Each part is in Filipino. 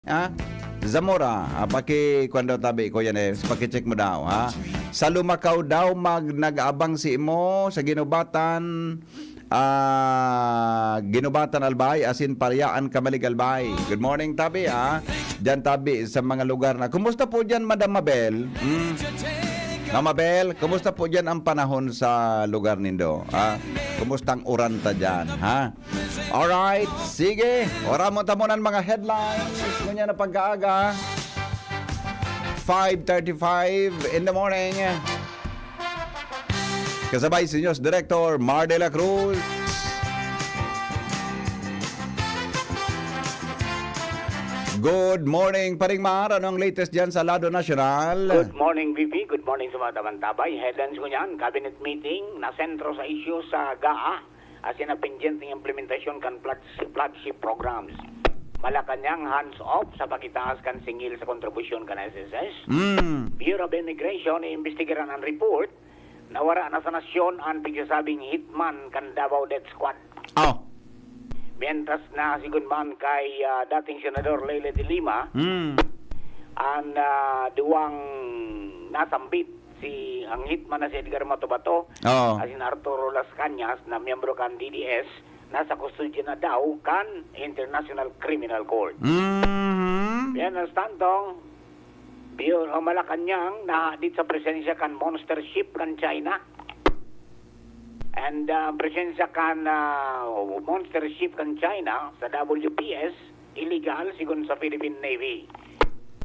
ha? Zamora, paki-kuan daw tabi ko yan paki-check mo daw, ha? Sa Lumacao daw nag-abang si imo sa Ginubatan, Ginubatan Albay, asin Pariaan Kamalig Albay. Good morning tabi, ha? Diyan tabi sa mga lugar na. Kumusta po diyan, Madam Mabel? Mama Bel, kumusta po dyan ang panahon sa lugar nindo? Ha? Kumusta ang uranta dyan? Ha? Alright, sige. Ora mo tamunan mga headlines. Ngunya na pagkaaga. 5:35 in the morning. Kasabay si News Director Mar de la Cruz. Good morning, Paring Mar. Ano ang latest dyan sa Lado Nacional? Good morning, VP. Good morning sa mga tabantabay. Headlines ko niyan, cabinet meeting na sentro sa issue sa GAA as in a pendenting implementation kan flagship programs. Malacanang hands-off sa pagitaas kan singil sa kontribusyon kan SSS. Bureau of Immigration iimbestigaran ang report na wara na sa nasyon ang pigsasabing hitman kan Davao Death Squad. Oh. Mientras na sigun man kay dating Senador Leila de Lima, ang duwang nasambit si ang hitman na si Edgar Matobato, asin Arturo Las Cañas na miyembro kan DDS, nasa kustudya na daw kan International Criminal Court. Yan ang standong Bureau of Malacanang na dit sa presensya kan monster ship kan China. And presensya kan monster ship kan China sa WPS, illegal sigun sa Philippine Navy.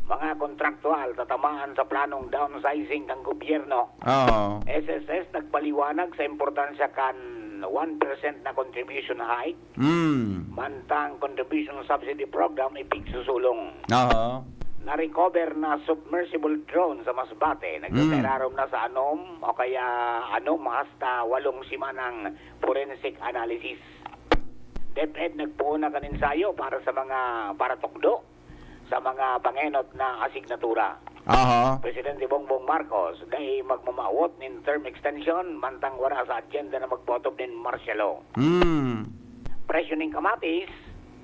Mga kontraktual tatamaan sa planong downsizing ng gobyerno. SSS nagpaliwanag sa importansya kan 1% na contribution hike. Mantang contribution subsidy program ipigsusulong. Na-recover na submersible drone sa Masbate. Nagtaterarom na sa anom o kaya anom hasta 8 simanang forensic analysis. DepEd nagpuuna kan ensayo para sa mga tukdo sa mga pangenot na asignatura. Presidente Bongbong Marcos dahil magmamawot nin term extension mantang wala sa agenda na magbotob nin martial law. Presyo ning kamatis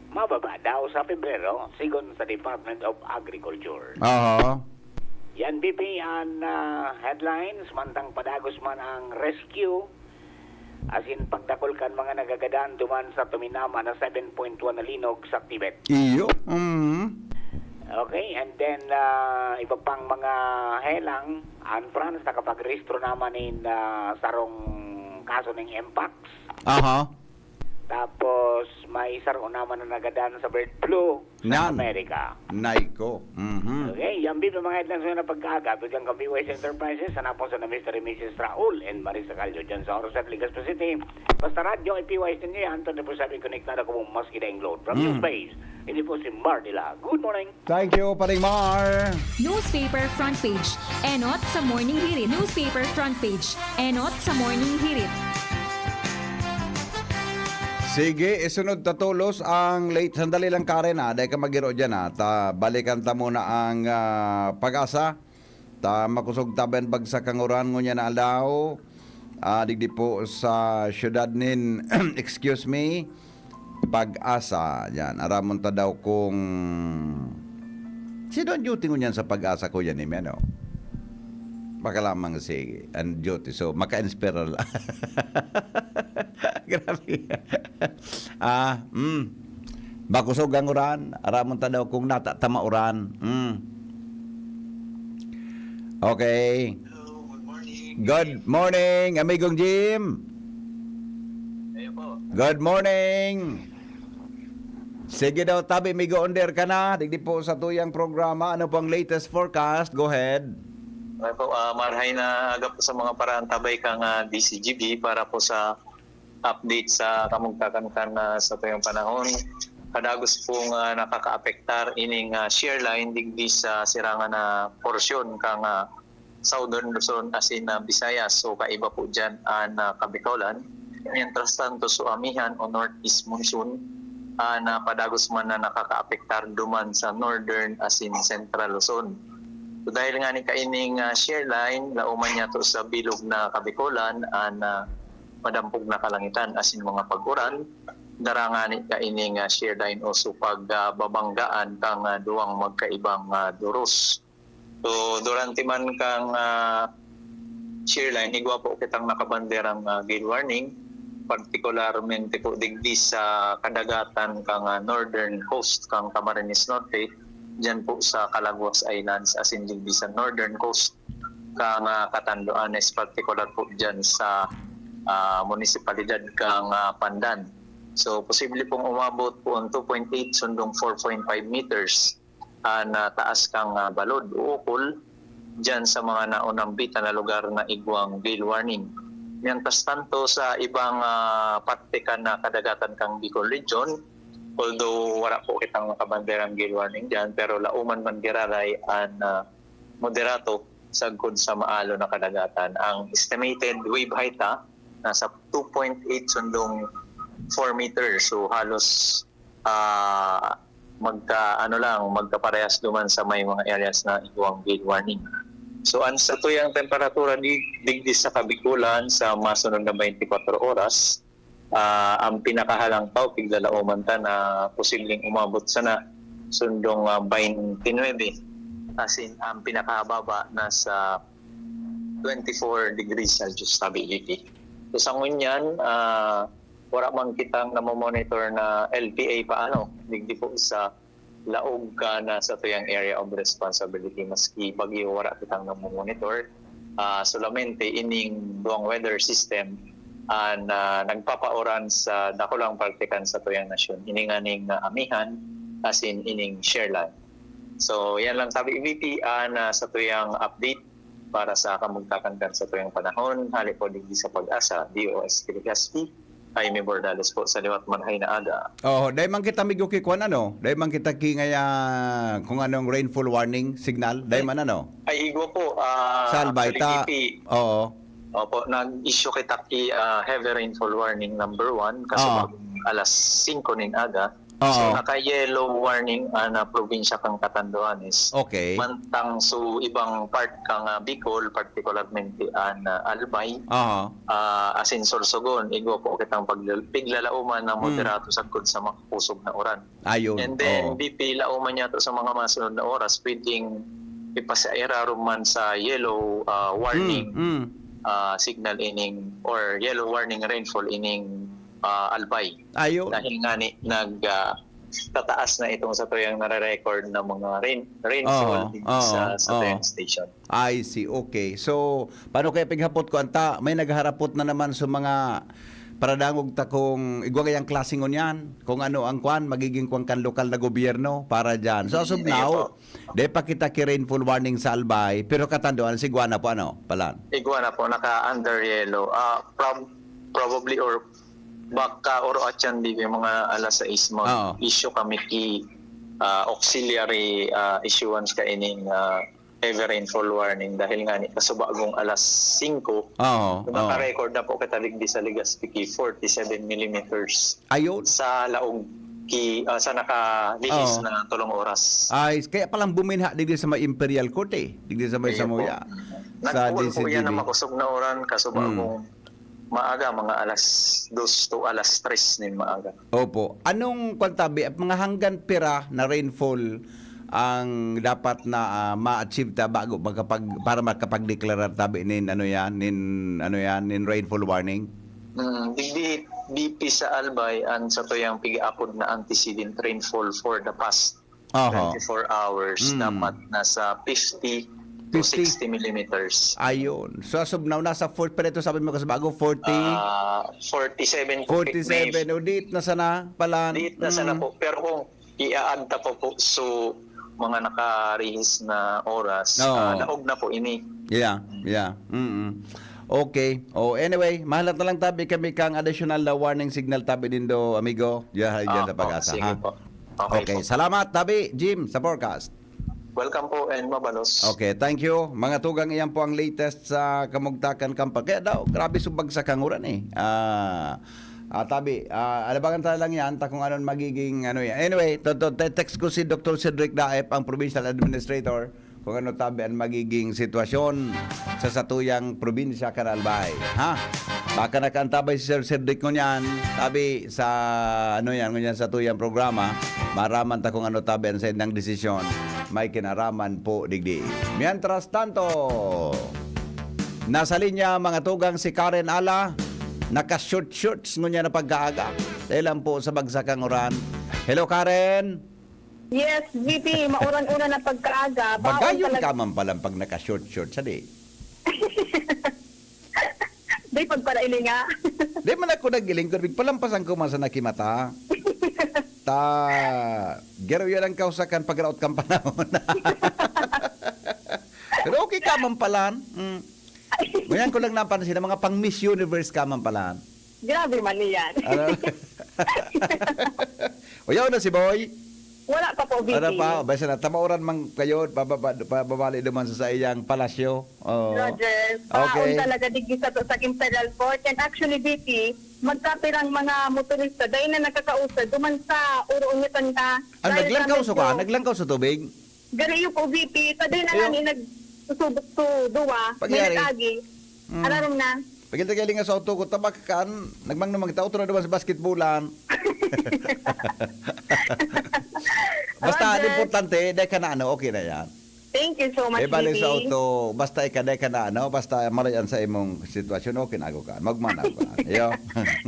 mababa daw sa Pebrero, sigon sa Department of Agriculture. Yan, BP, ang headlines, mantang padagos man ang rescue, as in pagdakol kan mga nagagadaan duman sa tuminama na 7.1 na linog sa Tibet. Iyo. Okay, and then iba pang mga helang, ang France nakapag-rehistro naman in sarong kaso ng Mpox. Tapos, may sarong naman na nagadaan sa bird flu sa Amerika. Naiko. Okay, yan bito mga headlines na pagkaaga. Biglang kami West Enterprises, hanapon sa na Mr. and Mrs. Raul and Marisa Calio dyan sa Orosat, Ligas City. Basta radyo, IPYs din niya. Anton na po sabi, konektado ko mong mas kidaing load. From New Space, hindi po si Mar Dila. Good morning. Thank you, Paring Mar. Newspaper front page. Enot sa Morning Hirit. Newspaper front page. Enot sa Morning Hirit. Sige, isunod tatulos ang late. Sandali lang, Karen, ha? Dahil ka magiro dyan, ha? Balikan ta muna ang pag-asa. Makusog taban bagsak ang uran ngunya na alaw. Digdi po sa syudad nin, excuse me, pag-asa. Yan, aramon ta daw kung... Sino ang duty ngunyan sa pag-asa ko yan, ano? Baka lamang si ang duty. So, maka-inspire lang. Grabe. Bakusog ang uran. Aramon ta daw kung natatama uran. Okay. Hello, good morning. Good morning, amigong Jim. Ayo po. Good morning. Sige daw, tabi, migo under ka na. Digdi po sa tuyang programa. Ano po ang latest forecast? Go ahead. Okay po, marhay na aga po sa mga paraan tabay kang DCGB para po sa update sa kamugtakan sa tuyong panahon. Kadagos pong nakaka-apektar ining shear line digdi sa sirangan na porsyon kang Southern Luzon as in Visayas. So kaiba po dyan na Kabitolan. Mientras tanto so amihan o northeast monsoon na padagos man na nakaka-apektar duman sa northern as in Central Luzon. So dahil nga ni kaining shear line, lauman niya to sa bilog na Kabikolan na madampog na kalangitan as in mga pag-uran. darangani ka ining shear line o so pagbabanggaan kang duwang magkaibang duros. So durante man kang shear line, igwa po kitang nakabanderang gale warning, partikularmente po digdi sa kadagatan kang northern coast kang Camarines Norte, dyan po sa Calaguas Islands, as in digdi sa northern coast kang Catanduanes, particular po dyan sa munisipalidad kang Pandan. So, posible pong umabot po ang 2.8 sundong 4.5 meters na taas kang balod o ukol dyan sa mga naunambitan na lugar na igwang gale warning. Mientras tanto sa ibang parte ka na kadagatan kang Bicol Region, although wala po kitang makabanderang gale warning dyan, pero lauman man giraray an moderato sagkod sa maalo na kadagatan. Ang estimated wave height nasa 2.8 sundong 4 meters, so halos magkaparehas duman sa may mga areas na igwang gale warning. So sa tuyang temperatura digdi sa Kabikulan sa masunod na 24 oras, ang pinakahalang tao piglalauman ta na posibleng umabot sana sundong 29, as in ang pinakahababa nasa 24 degrees Celsius stability. So sa ngunyan, wala man kitang namomonitor na LPA paano, digdi po sa laog ka na sa tuyang area of responsibility, maski bagyo wala kitang namomonitor. Solamente ining duang weather system na nagpapaoran sa dakulang partikan sa tuyang nasyon, ininganing amihan, as in ining share line. So yan lang sabi VP na sa tuyang update para sa kamugtakan sa tuyang panahon. Hali po digdi sa Pag-asa, DOS Kilikasti, Jaime Bordales po sa liwat manhay na aga. Dahil man kita migo kikuan dahil man kita kingaya kung anong rainfall warning signal, dahil man Ay igwa po. sa Albayta. Oo. Opo, nag-issue kita heavy rainfall warning number 1 kasi alas 5 ning aga. So naka-yellow warning na probinsya kang Catanduanes. Okay. Mantang so ibang part kang Bicol, particularmente Albay, as in Sorsogon, igwa po kitang piglalauman ng moderato sagkod sa makapusog na oran. Ayun. And then BP lauman niya to sa mga masunod na oras, pwedeng ipasaira man sa yellow warning signal ining or yellow warning rainfall ining Albay. Ayun. Dahil nga tataas na itong sa tuyang nare-record na mga rainfall sa tuyang station. I see. Okay. So, paano kaya pighapot ko anta? May nagharapot na naman sa mga paradangog ta kung igwa kayang klaseng yan, kung ano ang kwan, magiging kwan kan lokal na gobyerno para dyan. So, as of now, de pa kita ki rainfall warning sa Albay, pero katanduan, si Iguana po palan? Iguana po, naka-under yellow. Probably or baka oro at yan di mga alas 6 mag-issue kami auxiliary issuance ka ining heavy rainfall warning dahil nga ni kasubagong alas 5 naka-record na po kataligdi sa Legazpi 47 millimeters. Ayun. Sa laog sa nakalihis na tulong oras. Ay, kaya palang buminha digdi sa may Imperial Court digdi sa may Samoya. Sa Nagpuan po yan DCGB. na makusog na oran kasubagong maaga, mga alas 2 to alas 3 nin maaga. Opo. Anong kwantabi at mga hanggan pira na rainfall ang dapat na ma-achieve ta bago para makapag-declare tabi nin rainfall warning? Digdi BP sa Albay ang sa tuyang pigaapod na antecedent rainfall for the past 24 hours dapat nasa 50 to 60 millimeters. Ayun. So as of now, nasa 4 pa ito, sabi mo kasi bago, 47. 47. O diit na sana pala. Diit na sana po. Pero kung i-add po so mga nakarihis na oras, naog na po ini. Yeah. Okay. Anyway, mahalat na lang tabi kami kang additional na warning signal tabi din do, amigo. Diyan sa Pag-asa. Sige po. Okay. Salamat tabi, Jim, sa forecast. Welcome po and mabalos. Okay, thank you. Mga tugang, iyan po ang latest sa Kamugtakan Kampa. Kaya daw, grabe subag sa kanguran tabi, alabangan tayo lang yan, kung anong magiging yan. Anyway, text ko si Dr. Cedric Daep, ang Provincial Administrator, kung ano tabi ang magiging sitwasyon sa satuyang probinsya Kanalbay. Ha? Baka nakaantabay si Sir Cedric ngunyan, tabi sa ngunyan sa tuyang programa, maraman ta kung ano tabi ang sa indang desisyon, may kinaraman po digdi. Mientras tanto, nasa linya mga tugang si Karen Ala, naka-shorts ngunya na pagkaaga. Dahil lang po sa bagsakang oran. Hello Karen! Yes, VP, mauran-una na pagkaaga. Bagayon ka man palang pag naka-short-short sa di. Di pagparaili nga. Di man ako nagiling ko. Palampasan ko man sa nakimata. Gero yan ang kausakan pag-raot kang panahon. Pero okay ka man palan. Ngayon ko lang napansin na mga pang Miss Universe ka man palan. Grabe man niyan. Ano? O yaw na si Boy. Wala pa po, VP. Ano pa? Basta na, tamauran man kayo, babali naman sa iyang palasyo. Oh. Roger, paon talaga digdi sa to sa Federal Court. And actually, VP, magkapirang mga motorista, dahil na nakakausad, duman sa uruungitan ka. Naglangkaw so ka? Naglangkaw sa tubig? Gariyo po, VP. Kaday na Ayaw. lang nagsusubok to duwa. Pagyari. May nag-agi. Ararom na. Pagkita nga sa auto ko, tabak kan, nagmang namang tao na naman sa basketballan. Basta ang Roger. importante, dahil ka na okay na yan. Thank you so much, Bali VP. sa auto, basta dahil ka na basta marayan sa imong sitwasyon, okay na ako ka. Magmanaw ka. Yo.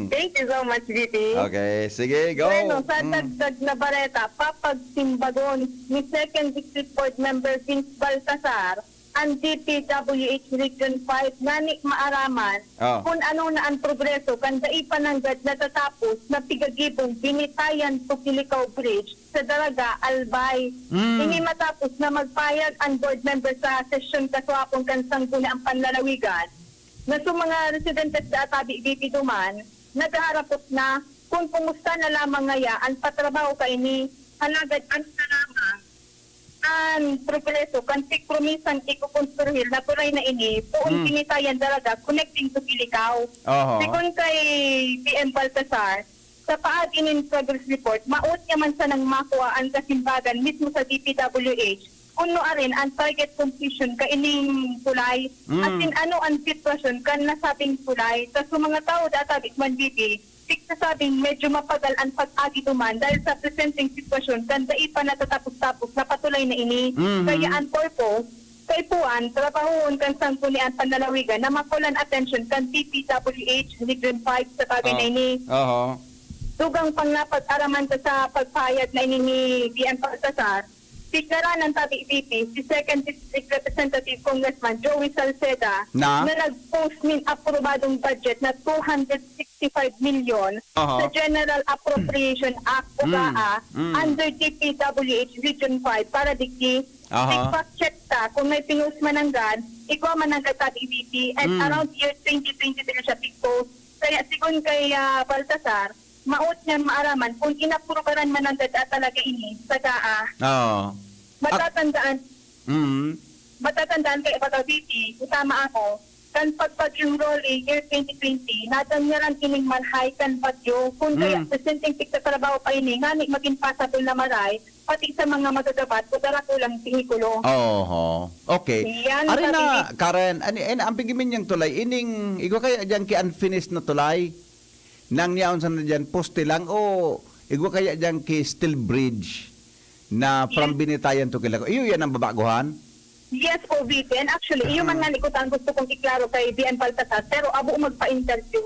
Thank you so much, VP. Okay, sige, go. Bueno, sa dagdag na bareta, papagsimbagon ni Second District Board Member Vince Baltasar ang DPWH Region 5 nani maaraman Oh. kung ano na ang progreso kan daipananggad natatapos na pigagibong binitayan to Kilikaw Bridge sa Dalaga, Albay. Hindi matapos na magpayag ang board member sa sesyon kaswapong kansang ang panlalawigan na sa mga residentes sa Atabi BP Duman, naghaharapot na kung kumusta na lamang ngaya ang patrabaho ka ini, halagad ang na lamang ang progreso kan tikpromisan ikukonstruhil na tuloy na ini buong pinitayan dalaga connecting to Kilikaw. Oho. Sigon kay PM Baltasar, sa paaginin progress report, maut niya man sa nang makuha ang kasimbagan mismo sa DPWH kuno arin ang target completion ka ining tulay at in ano ang sitwasyon kan nasabing tulay sa mga tao data man BP sabing medyo mapagal ang pag-agi duman dahil sa presenting sitwasyon kan dai pa natatapos-tapos na patuloy na ini kaya ang purpose kay puan trabahon kan sangkunian panlalawigan na makulan attention kan DPWH Region 5 sa bagay na ini. Oho. Dugang pangnapag-araman sa pagpayag na ini ni PM Baltasar, tikara ng tabi VP, si Second District Representative Congressman Joey Salceda Na? nag-post min aprobadong budget na 265 million Aha. sa General Appropriation Act o GAA under DPWH Region 5 para digdi Aha. check ta kung may pinost mananggan, ikaw mananggan tabi VP and around year 2023 siya pick-post. Kaya sigon kay Baltasar, maut niyan maaraman kung inaprobaran mananggad at talaga ini sa GAA. Oo. Matatandaan kay Pata VP, usama ako, kan pagpag-enroll year 2020, natan niya lang ining malhay kan bagyo, kung kaya presenting tikta trabaho pa ini, ngani maging passable na maray, pati sa mga magagabat, kudara ko lang tinikulo. Oho. Okay. Yan, Ari sabi na, Karen, ang pigimin niyang tulay, ining, igwa kaya dyan ki unfinished na tulay? Nang niyaon sa na dyan, poste lang, o igwa kaya dyan ki steel bridge na from Binitayan to Kilakaw. Iyo yan ang babaguhan? Yes po, VP. And actually, iyo man nga likutan gusto kong iklaro kay BN Baltasar, pero abo magpa-interview.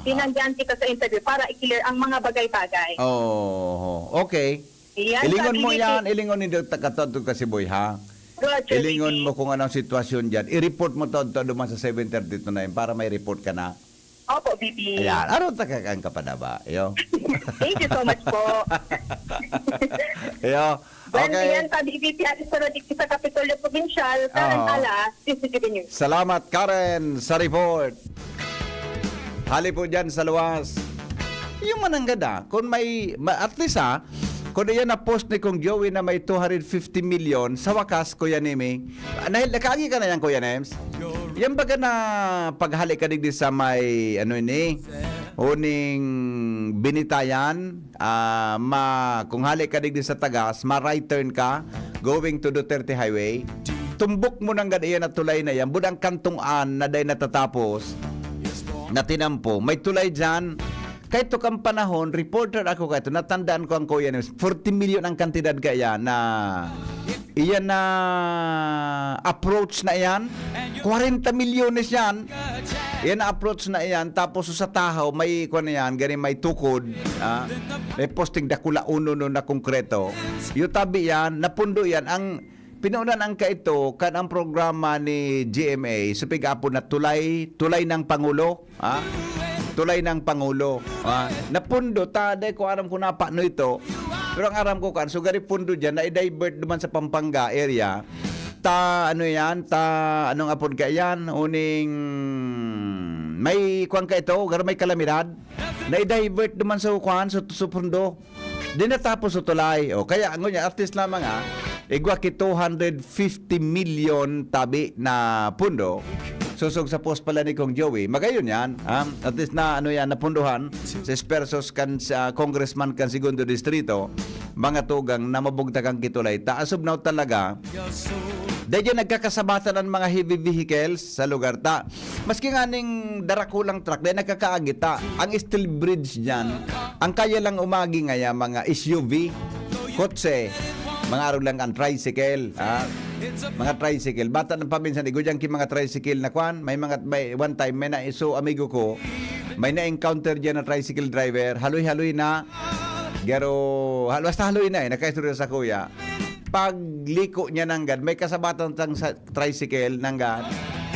Tinanggihan kita sa interview para i-clear ang mga bagay-bagay. Oh, okay. Yan, Ilingon sabi mo ni yan, ilingon ni Dr. Katod kasi boy, ha? Roger, Ilingon VP. mo kung anong sitwasyon dyan. I-report mo to duman sa 7:30 to 9 para may report ka na. Opo, VP. Ayan, araw takakang ka pa na ba? Iyo. Thank you so much po. Iyo. Well, Okay. yan, sabi VP Atis Rodik sa Kapitolyo Provincial, Karen Oo. Ala, CCTV News. Salamat Karen sa report. Hali po dyan sa luwas. Yung mananggada, kung may, at least kung yan na post ni Kong Joey na may 250 million, sa wakas, Kuya Nemi, nakagi ka na yan, Kuya Nems? Yan baga na paghali ka digdi sa may, uning Binitayan, kung hali ka digdi sa Tagas, ma-right turn ka, going to Duterte Highway, tumbok mo nang gadiyan na tulay na yan, budang kantungan na day natatapos, na tinampo, may tulay dyan. Kahit to kang panahon, reporter ako kahit natandaan ko ang kuya niyo, 40 million ang kantidad kaya na iyan na approach na yan. 40 milyones yan. Yan na approach na yan. Tapos sa tahaw, may kuwan na yan, ganyan may tukod. May posting dakula uno no na konkreto. Yung tabi yan, napundo yan. Ang pinunan ang kaito, kan ang programa ni GMA, supig apo na tulay ng Pangulo. Tulay ng Pangulo. Napundo, taday ko aram ko na paano ito. Pero ang aram ko kan, so gari pundo dyan, na i-divert naman sa Pampanga area. Anong apod ka yan? Uning, may kuwan ka ito, gar may kalamidad. Na i-divert naman sa kuwan, sa pundo. Di natapos sa tulay. O, kaya, ang ngunya, artist lamang igwa ki 250 million tabi na pundo. Susog sa post pala ni Kong Joey. Magayon yan. At least na napunduhan sa Espersos kan sa congressman kan segundo distrito. Mga tugang na mabugtagang kitulay. Taasob na talaga. Dahil nagkakasabatan ng mga heavy vehicles sa lugar ta. Maski nga ning darakulang truck, dahil nagkakaagita. Ang steel bridge dyan, ang kaya lang umagi nga mga SUV, kotse, mga araw lang ang tricycle. Mga tricycle. Bata ng paminsan, igudyan ki mga tricycle na kwan. May one time, may naiso amigo ko, may na-encounter dyan na tricycle driver. Haloy-haloy na. Pero, basta haloy na nakaistorya sa kuya. Pagliko niya nanggad, may kasabatan sa tricycle nanggad.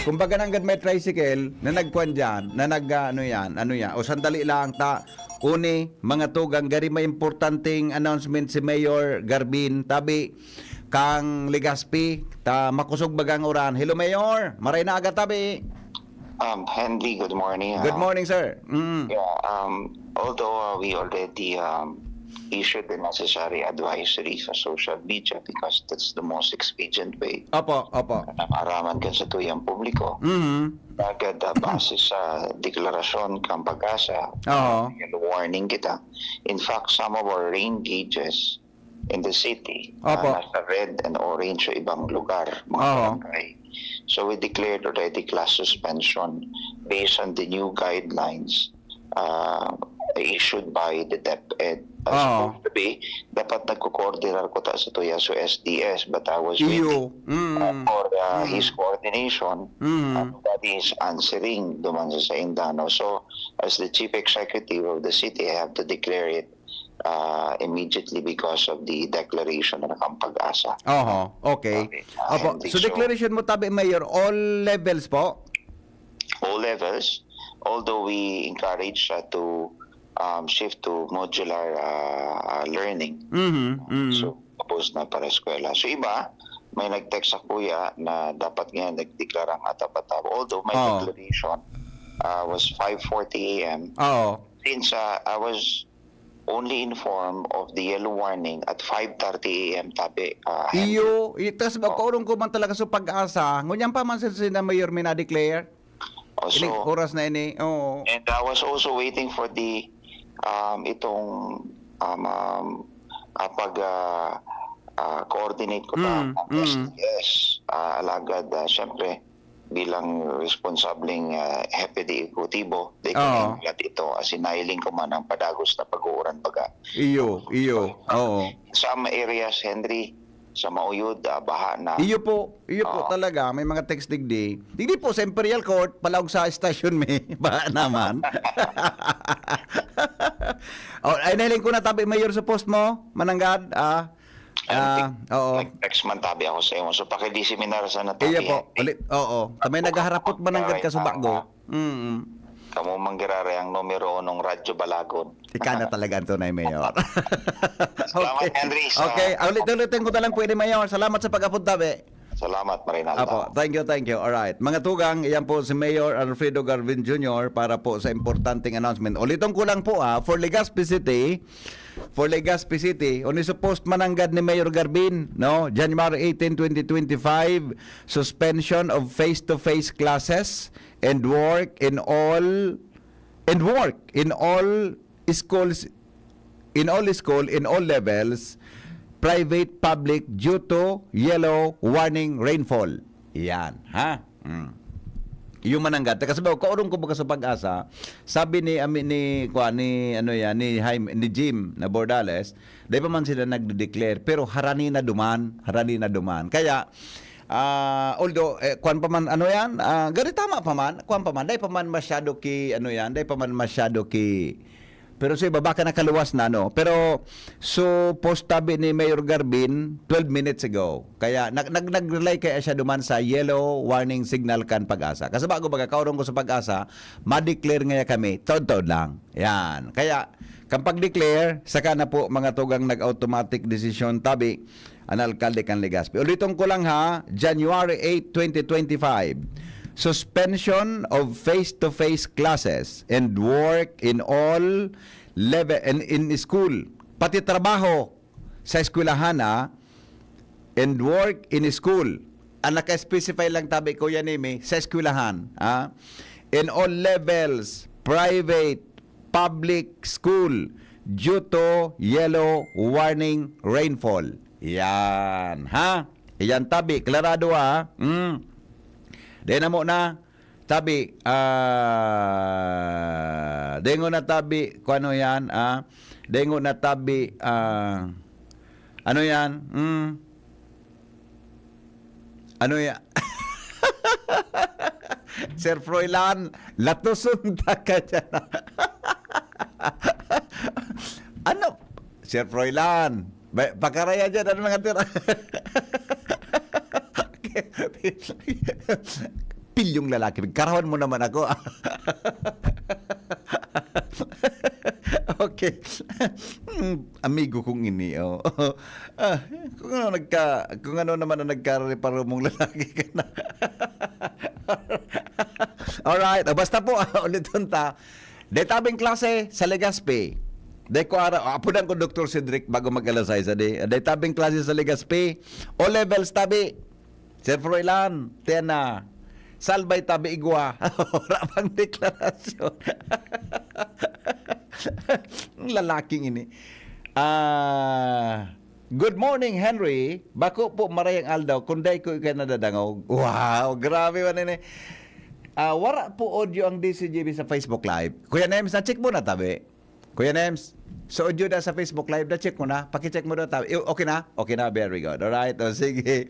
Kumbaga nanggad may tricycle na nagkuhan dyan, na o sandali lang ta. Uni, mga tugang, gari may importanteng announcement si Mayor Garbin, tabi, kang Legazpi, ta makusog bagang oran. Hello Mayor, maray na aga tabi. Henry, good morning. Good morning, sir. Although we already issued the necessary advisory sa social media because that's the most expedient way. Opo. Na maaraman kan sa tuyang publiko. Agad base sa deklarasyon kang Pag-asa. Warning kita. In fact, some of our rain gauges in the city nasa red and orange sa ibang lugar, mga barangay. So we declared already class suspension based on the new guidelines issued by the DepEd. Supposed to be, dapat nagko-coordinar ko ta sa tuya so SDS, but I was waiting for his coordination. Nobody is answering duman sa Indano. So, as the chief executive of the city, I have to declare it immediately because of the declaration ng Pag-asa. Okay. Opo. So, declaration mo tabi, Mayor, all levels po? All levels, although we encourage to shift to modular learning. So, tapos na para eskwela. So, iba, may nag-text sa kuya na dapat nga nagdeklara ang atapat-ataw. Although my declaration was 5:40 a.m. Since I was only informed of the yellow warning at 5:30 a.m. tabi. Itas ba kaurong ko man talaga sa Pag-asa. Ngunyan pa man sa Mayor may na-declare? Also, oras na ini. And I was also waiting for the coordinate ko pa ang SDS alagad syempre bilang responsableng hepe de ekutibo de kanilat ito asinahiling ko man ang padagos na pag-uuran baga some areas, Henry, sa Mauyod, baha na. Iyo po talaga, may mga text digdi. Digdi po sa Imperial Court, palawag sa station may baha naman. Ay nahiling ko na tabi, Mayor, sa post mo, mananggad. Next month tabi ako sa iyo. So pakidiseminar sa natabi. Iyo po, ulit, Tamay nagaharapot mananggad ka sa bago. Kamu manggirare ang numero ng Radyo Balagon. Ika na talaga ito na, Mayor. Salamat, Henry. Okay, ulit-ulitin ko na lang pwede, Mayor. Salamat sa pag-apunta, be. Salamat, Marinaldo. Apo, thank you. Alright. Mga tugang, iyan po si Mayor Alfredo Garvin Jr. para po sa importanteng announcement. Ulitin ko lang po for Legazpi City, supposed mananggad ni Mayor Garvin, no? January 18, 2025, suspension of face-to-face classes and work in all schools, in all levels, private, public due to yellow warning rainfall. Yan, ha? Yung mananggat. Kasi ba, kaurong ko ba sa pag-asa, sabi ni ni Jim na Bordales, dahil pa man sila nag-declare, pero harani na duman. Kaya, although, kuwan pa man, gari tama pa man, kuwan pa man, dahil pa man masyado pero so iba baka nakaluwas na pero so postabi ni Mayor Garbin 12 minutes ago. Kaya nag-relay kaya siya duman sa yellow warning signal kan Pag-asa. Kasi bago kaurong ko sa Pag-asa, ma-declare nga kami tod-tod lang. Yan. Kaya kapag declare saka na po mga tugang nag-automatic decision tabi ang alkalde kan Legazpi. Ulitin ko lang ha, January 8, 2025. Suspension of face-to-face classes and work in all level in school, pati trabaho sa eskwelahan and work in school. Ang naka-specify lang tabi ko yan sa eskwelahan in all levels, private, public school due to yellow warning rainfall. Yan ha. Yan tabi, klarado Dahil na mo na, tabi, dengo na tabi, kung ano yan, dengo na tabi, ano yan, ano yan, Sir Froilan, latusunta ka dyan. Ano, Sir Froilan, pakaraya dyan, ano mga tira? Pilyong lalaki, karawan mo naman ako. Okay. Amigo kong ini. Kung ano naman ang nagkareparo mong lalaki ka na. Alright, basta po ulit ta. Detabing klase sa Legazpi. Day ko apunan ko Dr. Cedric bago mag-alasay sa day. Detabing klase sa Legazpi. O levels tabi. Sir Froilan, tena, salbay tabi igwa. Rapang deklarasyon. Lalaking ini. Good morning, Henry. Bako po marayang aldaw, kunday ko ikay nadadangog. Wow, grabe man ini. Wara po audio ang DCGB sa Facebook Live. Kuya Nems, na-check mo na tabi. Kuya Nems, so audio na sa Facebook Live, na-check mo na. Pakicheck mo na tabi. Okay na? Okay na, very good. Alright, sige.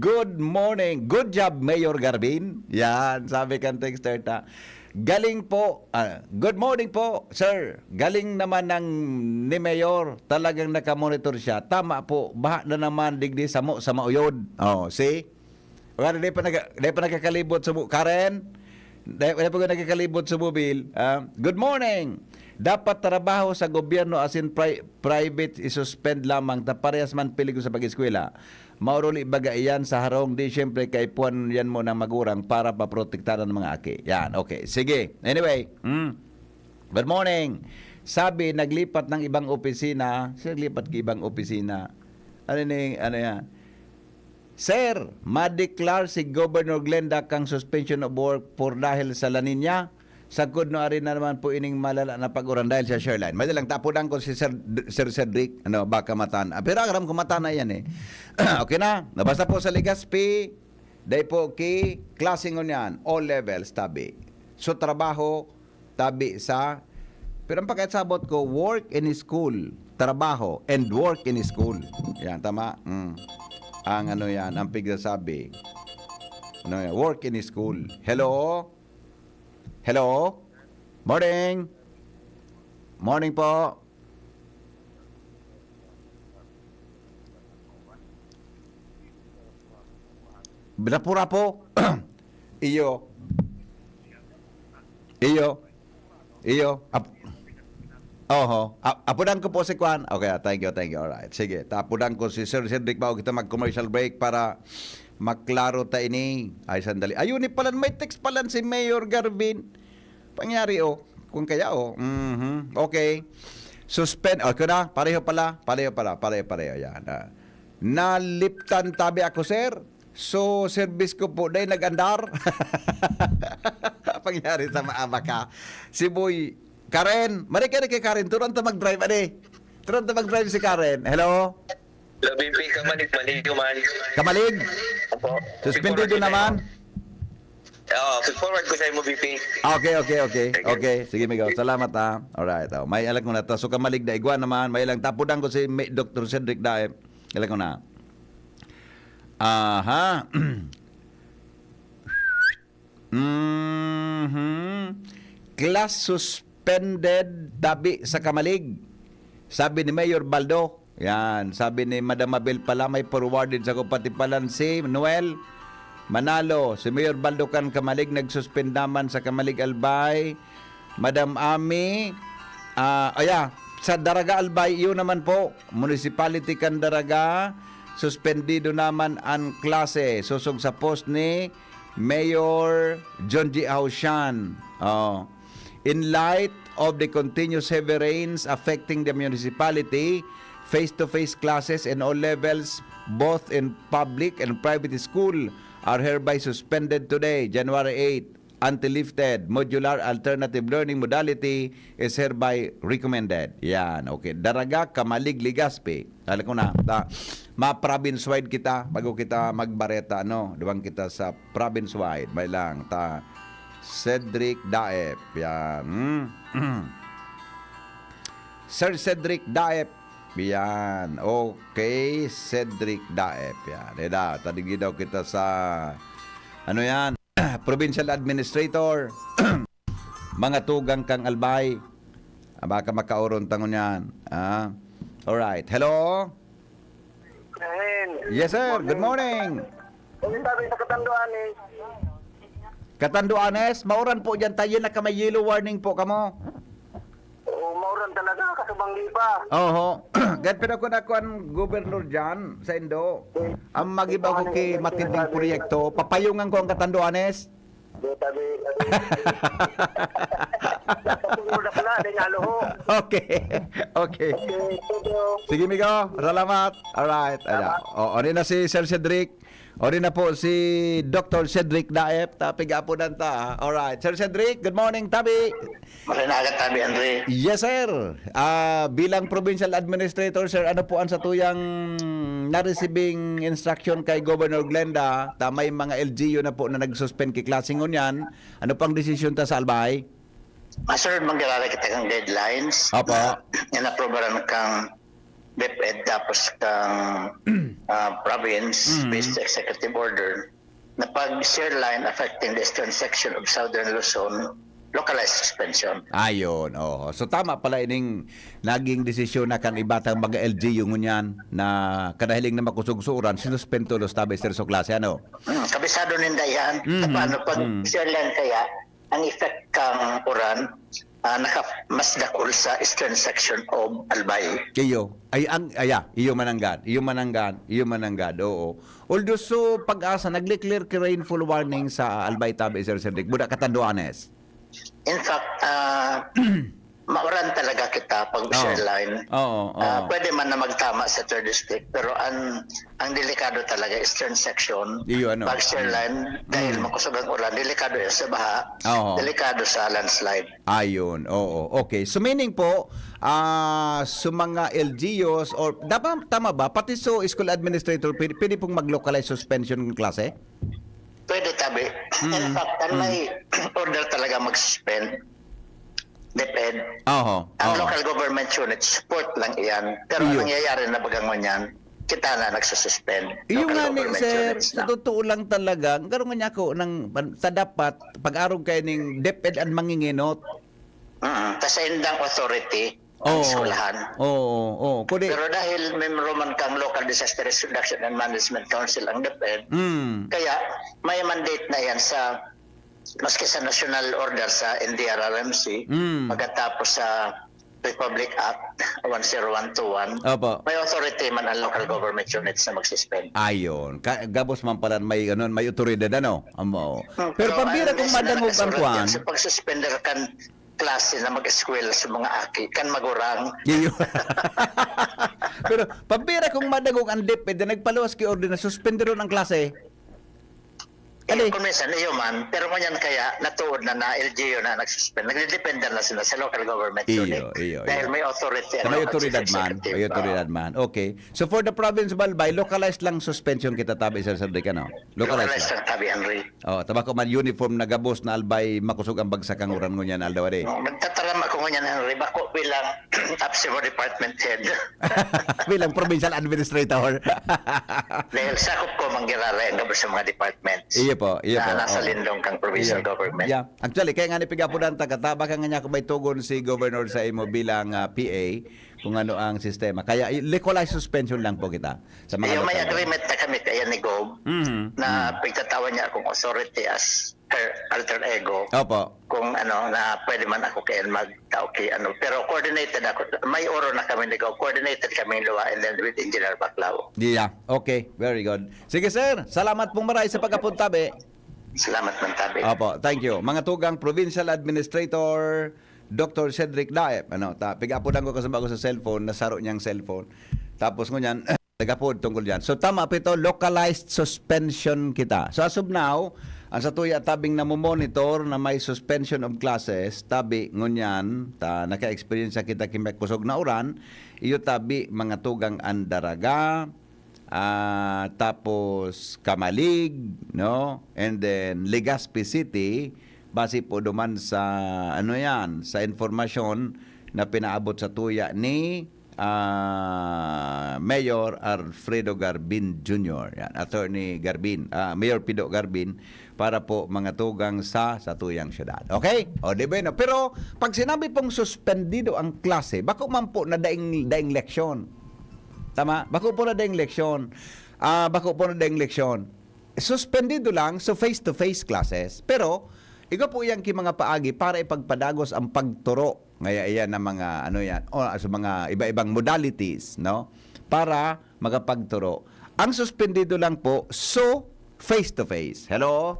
Good morning. Good job, Mayor Garbin. Yan, sabi kan texter ta. Galing po. Good morning po, sir. Galing naman ng ni Mayor. Talagang nakamonitor siya. Tama po. Baha na naman digdi sa mauyod. Oh, see? Wala, di pa nagkakalibot sa Karen? Di pa nagkakalibot sa mobil. Good morning. Dapat trabaho sa gobyerno as in private isuspend lamang ta parehas man pilig sa pag-eskwela. Mauruli baga iyan sa harong di syempre kay puan yan mo ng magurang para paprotektahan ng mga aki. Yan, okay. Sige. Anyway, good morning. Sabi, naglipat ng ibang opisina. Naglipat ng ibang opisina. Ano yan? Sir, ma-declare si Governor Glenda kang suspension of work for dahil sa La Nina. Sagod no ari na naman po ining malala na pag-uran dahil sa Shoreline. Madalang tapudan ko si Sir Cedric, baka matan. Pero aram ko matan na yan Okay na, nabasta po sa Legazpi, dahil po klaseng yan, all levels, tabi. So, trabaho, tabi sa, pero ang pagkasabot ko, work in school, trabaho, and work in school. Yan, tama? Ang yan, ang pigsasabi. Work in school. Hello? Hello? Morning. Morning po. Binapura po. Iyo. Apudan ko po si Kwan. Okay, thank you. Alright. Sige, tapudan ko si Sir Cedric bago kita mag-commercial break para maklaro ta ini. Ay, sandali. Ayun, palan, may text palan si Mayor Garbin. Pangyari, kung kaya, Okay. Suspend. Okay na, pareho. Yan. Naliptan tabi ako, sir. So, service ko po, dahil nag-andar. Pangyari sa maama ka. Si Boy, Karen, marikari kay Karen, turang ta mag-drive, Tron ta mag-drive si Karen. Hello? Labing ka malig man. Kamalig? Opo. Suspendido naman? Oo, forward ko sa imo BP. Okay. Sige, Migo. Salamat, ha. Alright. Oh. May alam ko na to. So, kamalig na igwa naman. May ilang tapudang ko si Dr. Cedric Daep. Alam ko na. Aha. Class suspended tabi sa kamalig. Sabi ni Mayor Baldo. Yan. Sabi ni Madam Mabel pala may forwarded sa kupatipalan si Noel Manalo. Si Mayor Baldo kan kamalig nagsuspend naman sa Kamalig Albay. Madam Ami sa Daraga Albay yun naman po. Municipality kan Daraga suspendido naman ang klase. Susog sa post ni Mayor John G. Hausyan. In light of the continuous heavy rains affecting the municipality, face-to-face classes in all levels, both in public and private school, are hereby suspended today, January 8, until lifted. Modular alternative learning modality is hereby recommended. Yan, okay. Daraga, Kamalig, Ligaspi. Alam ko na, ma-province-wide kita bago kita magbareta, no? Diwang kita sa province-wide. May lang, Cedric Daep. Yan. Sir Cedric Daep. Yan. Okay, Cedric Daep. Yan. Eda, tadig daw kita sa ano yan? Provincial Administrator. Mga tugang kang Albay. Baka makauron tangon yan. Alright. Hello? Yes, sir. Good morning. Sabi sa Katanduanes. Katanduanes, mauran po dyan tayo na kamay yellow warning po kamo. Oo, mauran talaga, kasubang liba. Oho. Gan pero ko na ko ang gobernador dyan sa Indo. Ang magiba ko kay matinding proyekto, papayungan ko ang Katanduanes. Sabi. Siguro na pala, din alo. Okay. Sige, Migo. Salamat. Alright. O na si Sir Cedric. O na po si Dr. Cedric Daep. Tapiga po nanta. Alright. Sir Cedric, good morning, Tabi. Marinagat tabi, Andre. Yes, sir. Bilang provincial administrator, sir, ano po ang satuyang na-receiving instruction kay Governor Glenda? May mga LGU na po na nag-suspend kay klaseng yan. Ano pang desisyon ta sa Albay? Sir, maglalala kita kang guidelines. Opo. Inaprobaran kang DepEd tapos kang province-based executive order na pag share line affecting the eastern section of southern Luzon, localized suspension. Ayon, oh. So tama pala ining naging desisyon na kan ibatang mga LGU ngunyan na kanahiling na makusugsuran sinuspend tulos tabi sir so klase ano. Kabisado ninda yan. Paano pag share line kaya ang effect kang uran mas dakol sa eastern section of Albay. Iyo mananggad. Oo. Although so pag-asa nag-declare ki rainfall warning sa Albay tabi sir Cedric buda Katanduanes. In fact, mauran talaga kita pag share line. Pwede man na magtama sa third district pero ang delikado talaga eastern section. Pag share line dahil makusog ang ulan, delikado yan sa baha, delikado sa landslide. Ayun, oo. Okay. So meaning po, sa mga LGUs or tama ba pati so school administrator pwede pong mag-localize suspension ng klase? Pwede tabi. In fact, may order talaga mag-suspend. DepEd. Ang local government unit, support lang iyan. Pero ang nangyayari na bagang yan, kita na nagsususpend. Yung nga ni sir, sa totoo lang talaga, karon nga ko sa dapat pag-arog kayo ng DepEd ang manginginot. Kasi indang authority ang eskulahan. Pero dahil memro man kang Local Disaster Risk Reduction and Management Council ang DepEd, kaya may mandate na yan sa maski sa national order sa NDRRMC, pagkatapos sa Republic Act 10121, may authority man ang local government units na mag-suspend. Ayon. Gabos man pala may otoridad ano? Pero pambira kung madangog ang kuwan. Sa pag-suspender kan klase na mag-eskwela sa mga aki, kan magurang. Pero pambira kung madangog ang DepEd na nagpaluwas kay order na suspenderon ang klase. Ali. Kung minsan, iyo man, pero ngunyan kaya natuod na LGU na nagsuspend. Nagdidepende na sila sa local government. Iyo. Dahil may authority. May otoridad man. executive. May otoridad man. Okay. So for the province of Albay, localized lang suspension kita tabi sa Cedric, ano? Localized Localized lang. lang tabi, Henry. Oh, tabako man uniform na gabos na Albay makusog ang bagsakang uran ngunyan aldawari. Magtatarama ko ngunyan, Henry. Bako bilang APSEMO department head. Bilang provincial administrator. Dahil sakop ko manggirara ang sa mga departments. Iyo po. Na nasa Oo. lindong kang provincial government. Yeah. Actually, kaya nga ni pigapudan kataba ka nga niya kung may tugon si governor sa imo bilang PA kung ano ang sistema. Kaya localized suspension lang po kita sa mga Yung may local. agreement na kami kaya ni Gob Mhm. na pagtatawan niya akong authority as her alter ego Opo. kung ano na pwede man ako kaya magtauki ano pero coordinated ako may oro na kami ni Gob coordinated kami luwa and then with Engineer Baclao. Yeah. Okay. Very good. Sige, sir. Salamat pong maray sa pagkapunta, be. Salamat man tabi. Opo, thank you. Mga tugang Provincial Administrator Dr. Cedric Daep. Ano, pigapudan ko kasama ko sa cellphone, nasaro niyang cellphone. Tapos ngunyan, nagapod tungkol diyan. So tama pito, localized suspension kita. So as of now, ang sa tuya tabing na monitor na may suspension of classes, tabi ngunyan, naka-experience kita kimek kusog na uran, iyo tabi mga tugang Andaraga, tapos Kamalig, no? And then Legazpi City, base po duman sa ano yan, sa informasyon na pinaabot sa tuya ni Mayor Alfredo Garbin Jr. Yan, Attorney Garbin, Mayor Pido Garbin para po mga tugang sa tuyang syudad. Okay? O di ba no? Pero pag sinabi pong suspendido ang klase, bako man po na daing leksyon. Tama? Bako po na daing leksyon. Suspendido lang so face-to-face classes. Pero ikaw po yang mga paagi para ipagpadagos ang pagturo. Ngaya iyan na mga ano yan o sa mga iba-ibang modalities, no? Para magapagturo. Ang suspendido lang po so face-to-face. Hello?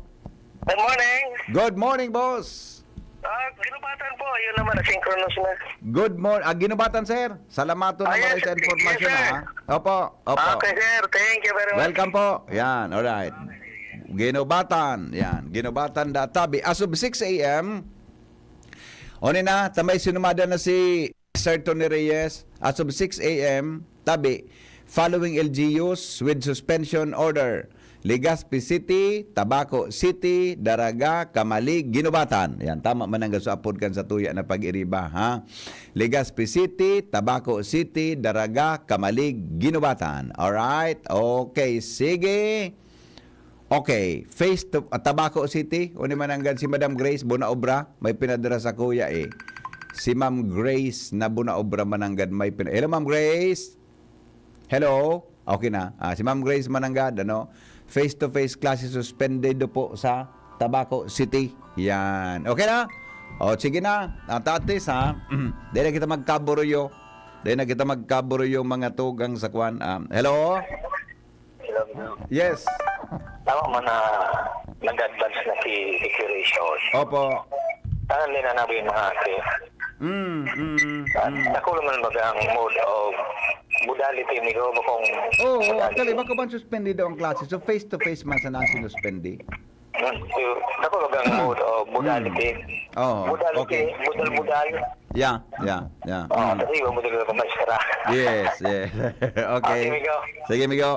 Good morning. Good morning, boss. Ginubatan po. Yun naman, synchronous na. Good morning. Ginubatan, sir. Salamato na Yes, sa informasyon, yes, sir. ha? Opo. Okay, sir. Thank you very much. Welcome po. Yan, alright. Ginubatan. Yan, ginubatan databi. As of 6 a.m., onin na, tamay sinumada na si Sir Tony Reyes. As of 6 a.m., tabi, following LGUs with suspension order. Legazpi City, Tabaco City, Daraga, Kamalig, Ginubatan. Yan, tama man ang gasapod kan sa tuya na pag-iriba, ha? Legazpi City, Tabaco City, Daraga, Kamalig, Ginubatan. Alright? Okay, sige. Okay, face to Tabaco City. Uni man hanggang si Madam Grace Bunaobra, may pinadala sa kuya eh. Si Ma'am Grace na Bunaobra mananggad may pinadala. Hello, Ma'am Grace. Hello. Okay na. Si Ma'am Grace mananggad, ano? Face-to-face classes suspended po sa Tabaco City. Yan. Okay na? O, sige na. Tatis, ha? Dahil na kita magkaburuyo. Mga tugang sa kwan. Hello? Hello. Yes. Tama mo na nag-advance na si Curation. Opo. Saan din na nabi mga ate? Nakulo man baga ang mode of modality ni Go kung Actually, bako ba suspendido ang klase? So, face-to-face man sa nang sinuspende. nakulo baga ang mode of modality. Modality, okay. modal. Yeah. Kasi yung modal ko maestra. Yes. Okay. Okay, Migo. Sige, Migo.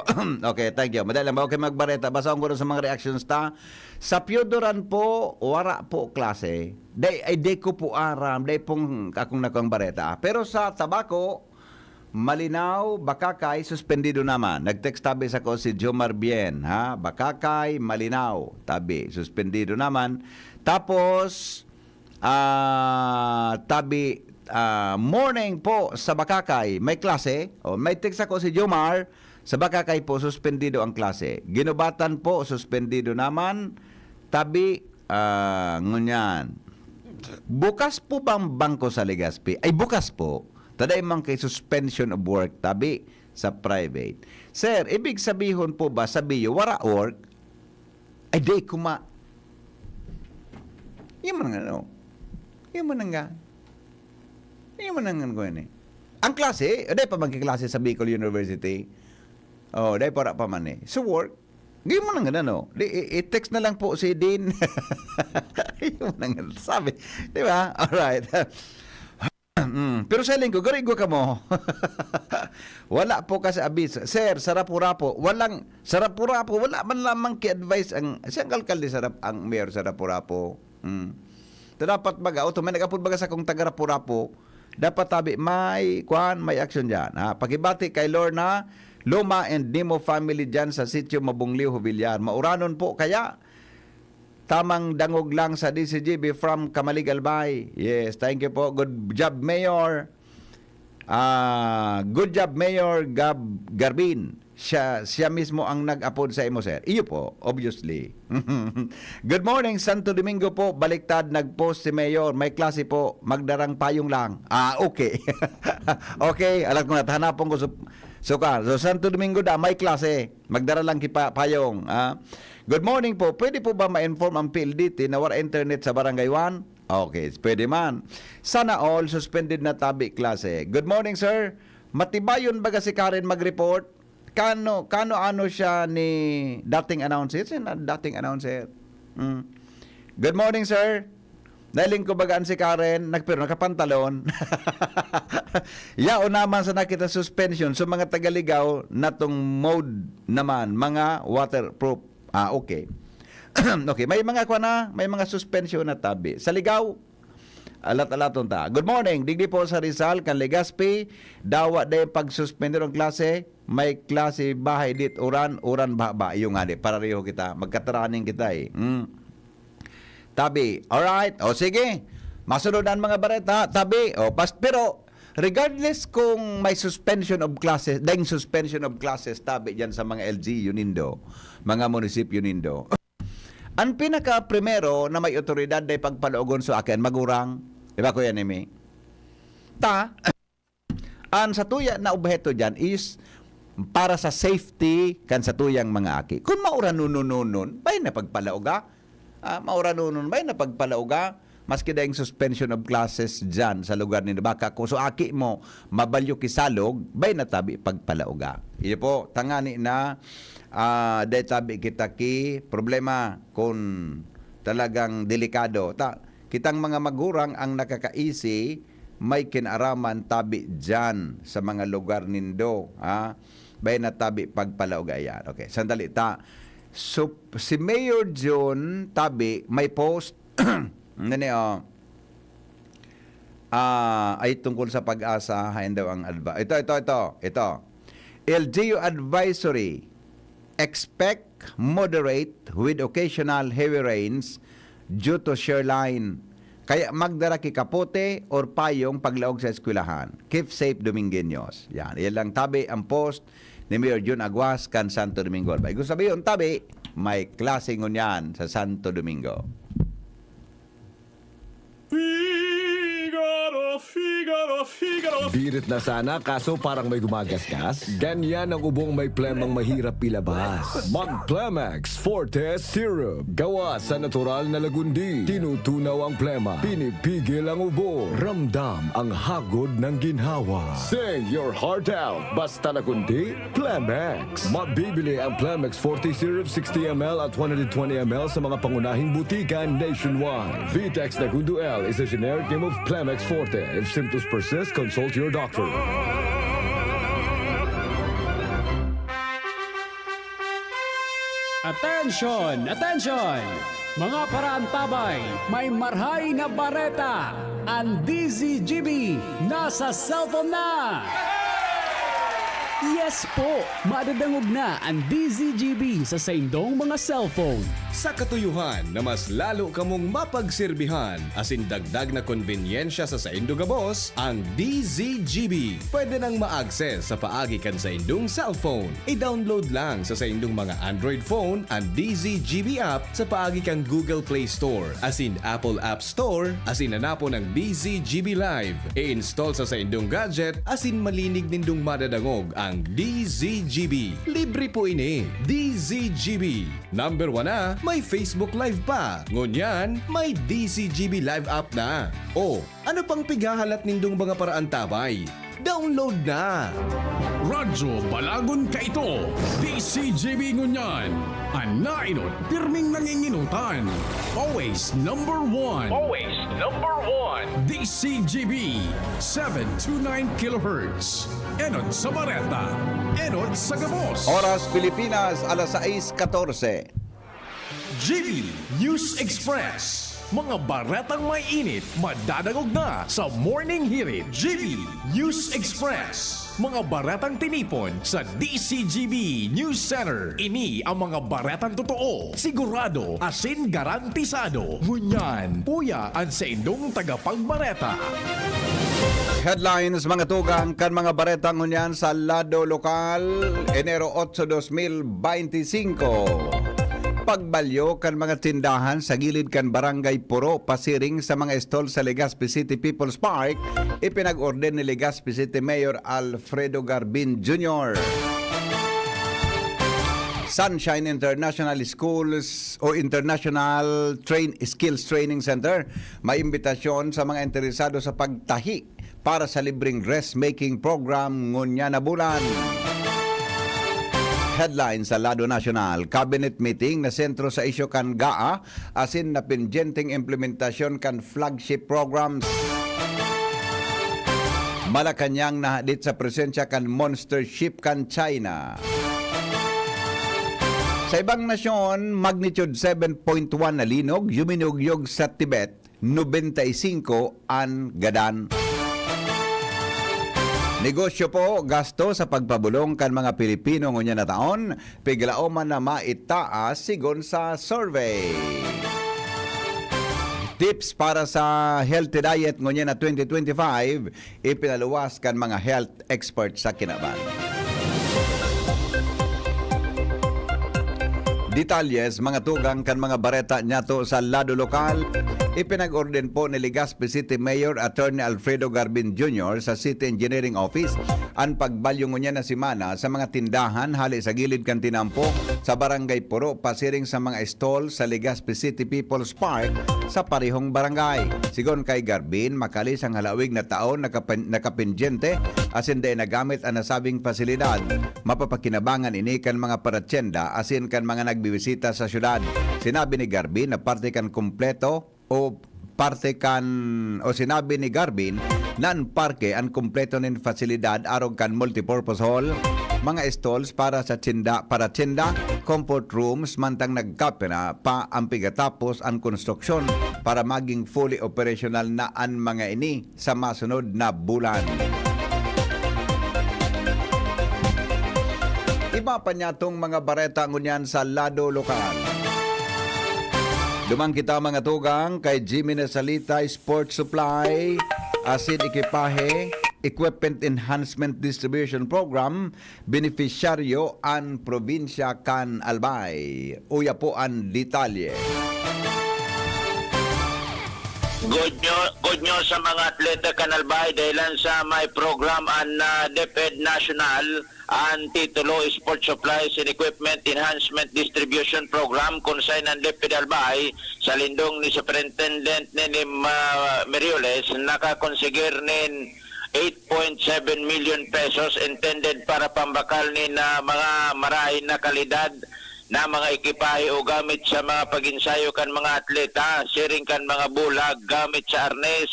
Okay, thank you. Madali lang ba? Okay, magbareta. Basa ko sa mga reactions ta. Sa Piodoran po, wara po klase. Day ko po aram. Day pong akong nakong bareta. Pero sa Tabaco, Malinaw, Bakakay, suspendido naman. Nag-text tabi sa ko si Jomar Bien, ha? Bakakay, Malinaw, tabi, suspendido naman. Tapos, tabi, morning po sa Bakakay, may klase. May text ako si Jomar, sa Bakakay po, suspendido ang klase. Ginubatan po, suspendido naman. Tabi, ngunyan. Bukas po bang bangko sa Legazpi? Ay, bukas po. Taday man kay suspension of work, tabi sa private. Sir, ibig sabihin po ba sa BIO, wara work, ay day kuma. Yung man nga, ko yun eh. Ang klase, day pa magkiklase sa Bicol University. Day para pa man eh. So work, Ngayon mo nang ano, i-text na lang po si Dean. Yung nang sabi, di ba? Alright. Pero sa linggo, garigo ka mo. Wala po kasi abis. Sir, sarapurapo. Walang sarapurapo. Wala man lamang ki-advise ang siyang alkalde ang mayor sarapurapo. Dapat baga, may nag-upload baga sa kung taga-rapurapo, dapat tabi, may action dyan. Pagibati kay Lorna, Loma and Nemo family dyan sa sitio Mabungliw, Hubillar. Mauranon po kaya tamang dangog lang sa DCGB from Kamalig Albay. Yes, thank you po. Good job, Mayor. Good job, Mayor Garbin. Siya mismo ang nag-upload sa imo, sir. Iyo po, obviously. Good morning, Santo Domingo po. Baliktad, nag-post si Mayor. May klase po. Magdarang payong lang. Okay. Okay, alam ko na. Hanapon ko suka. So, Santo Domingo may klase. Magdara lang payong. Good morning po. Pwede po ba ma-inform ang PLDT na wala internet sa Barangay 1? Okay, pwede man. Sana all suspended na tabi klase. Good morning, sir. Matibayon ba si Karen mag-report? Kano siya ni dating announcer? Dating announcer. Good morning, sir. Nailing ko bagaan si Karen, nakapantalon. Yao naman sa nakita suspension. So mga tagaligaw na tong mode naman, mga waterproof. Okay. Okay, may mga suspension na tabi. Sa ligaw, alat-alaton ta. Good morning, digdi po sa Rizal, kan Legazpi, dawa day pag-suspender ang klase, may klase bahay dit, uran ba, yung nga di, parareho kita, magkataraning kita Tabi, alright, sige, masunod ang mga bareta, tabi, pero, regardless kung may suspension of classes, tabi dyan sa mga LG Unindo, mga munisipyo Unindo, ang pinaka-primero na may otoridad ay pagpaloogon sa akin, magurang, diba Kuya Nemi? Ang sa tuya na obheto dyan is para sa safety kan sa tuyang mga aki. Kung mauranununon, bay na pagpalaoga? Maski dahing suspension of classes dyan sa lugar ni baka kung so aki mo mabalyo kisalog, bay na tabi pagpalaoga. Iyo po, tangani na dahil tabi kita ki problema kung talagang delikado. Kitang mga magurang ang nakakaisi may kinaraman tabi dyan sa mga lugar nindo. Bay na tabi pagpalaoga yan. Okay, sandali So, si Mayor John Tabi may post ay tungkol sa pag-asa hain daw ang ito LGU advisory expect moderate with occasional heavy rains due to shoreline kaya magdara ki kapote or payong paglaog sa eskwelahan. Keep safe, Domingueños. Yan lang tabi ang post ni Mayor John Aguas kan Santo Domingo. Gusto sabihin, tabi, may klase ngunyan sa Santo Domingo. Birit na sana kaso parang may gumagasgas. Ganyan ang ubong may plemang mahirap ilabas. Mag-Plemex Forte Syrup. Gawa sa natural na lagundi. Tinutunaw ang plema. Pinipigil ang ubo. Ramdam ang hagod ng ginhawa. Sing your heart out. Basta lagundi, Plemex. Mabibili ang Plemex Forte Syrup 60ml at 120ml sa mga pangunahing butikan nationwide. Vitex Nagundo L is a generic name of Plemex Forte. If symptoms persist, consult your doctor. Attention! Attention! Mga parantabay, may marhay na bareta. Ang DZGB nasa cellphone na! Yes po! Madadangog na ang DZGB sa saindong mga cellphone. Sa katuyuhan na mas lalo kamong mapagserbihan asin dagdag na konvenyensya sa saindong gabos, ang DZGB pwede nang ma-access sa paagi kan sa indong cellphone. I-download lang sa saindong mga Android phone ang DZGB app sa paagi kang Google Play Store asin Apple App Store asin hanapon ang DZGB Live. I-install sa saindong gadget asin malinig nindong madadangog ang DZGB. Libre po ini. DZGB. Number 1 na, may Facebook Live pa. Ngunyan, may DZGB Live app na. O, ano pang pigahalat nindong mga paraan tabay? Download na! Radyo Balagon ka ito. DCGB Ngunyan. Anainot, pirming nanginginutan. Always number one. Always number one. DCGB 729 kHz. Enot sa Bareta. Enot sa Gabos. Oras Pilipinas, alas 6:14. GB News Express. Mga baretang may init, madadagog na sa Morning Hirit. GB News Express. Mga baretang tinipon sa DCGB News Center. Ini ang mga baretang totoo, sigurado, asin garantisado. Ngunyan, puya ang sa indong tagapagbareta. Headlines mga tugang kan mga baretang ngunyan sa lado lokal, Enero 8, 2025. Pagbalyo kan mga tindahan sa gilid kan Barangay Puro, pasiring sa mga stall sa Legazpi City People's Park, ipinag-orden ni Legazpi City Mayor Alfredo Garbin Jr. Sunshine International Schools o International Skills Training Center, may imbitasyon sa mga interesado sa pagtahi para sa libreng dressmaking program ngunya na bulan. Headline sa Lado National, Cabinet Meeting na sentro sa isyo kan GAA, asin na pinjenteng implementasyon kan flagship programs. Malacanang nahadit sa presensya kan monster ship kan China. Sa ibang nasyon, magnitude 7.1 na linog, yuminugyog sa Tibet, 95 ang gadan. Negosyo po, gasto sa pagpabulong kan mga Pilipino ngunya na taon, piglaoman na maitaas sigon sa survey. Tips para sa healthy diet ngunya na 2025, ipinaluwas kan mga health experts sa Kinaban. Detalles, mga tugang kan mga bareta nyato sa lado lokal, ipinag-orden po ni Legazpi City Mayor Attorney Alfredo Garbin Jr. sa City Engineering Office ang pagbalyo niya na simana sa mga tindahan hali sa gilid kan tinampo sa Barangay Puro, pasiring sa mga stall sa Legazpi City People's Park sa parihong barangay. Sigon kay Garbin, makalis ang halawig na taon nakapinjente asin day nagamit ang nasabing pasilidad. Mapapakinabangan ini kan mga paratsenda asin kan mga nagbibisita sa syudad. Sinabi ni Garbin na parte kan kumpleto sinabi ni Garbin na ang parke ang kumpleto ng fasilidad arog kan multipurpose hall, mga stalls para tinda, comfort rooms mantang nagkapena pa ang pigatapos ang konstruksyon para maging fully operational na ang mga ini sa masunod na bulan. Iba pa niya tong mga bareta ngunyan sa lado lokal. Dumang kita mga tugang kay Jimmy Nasalita Sports Supply, asin ekipahe, Equipment Enhancement Distribution Program, beneficiaryo ang probinsya kan Albay. Uya po ang detalye. Good news sa mga atleta Kanalbay dahilan sa may program ang DepEd National ang titulo Sports Supplies and Equipment Enhancement Distribution Program kung saan ang DepEd Albay sa lindong ni Superintendent ni Merioles nakakonsigir nin 8.7 million pesos intended para pambakal ni na mga marahin na kalidad na mga ekipahe o gamit sa mga paginsayo kan mga atleta, sharing kan mga bulag, gamit sa arnes,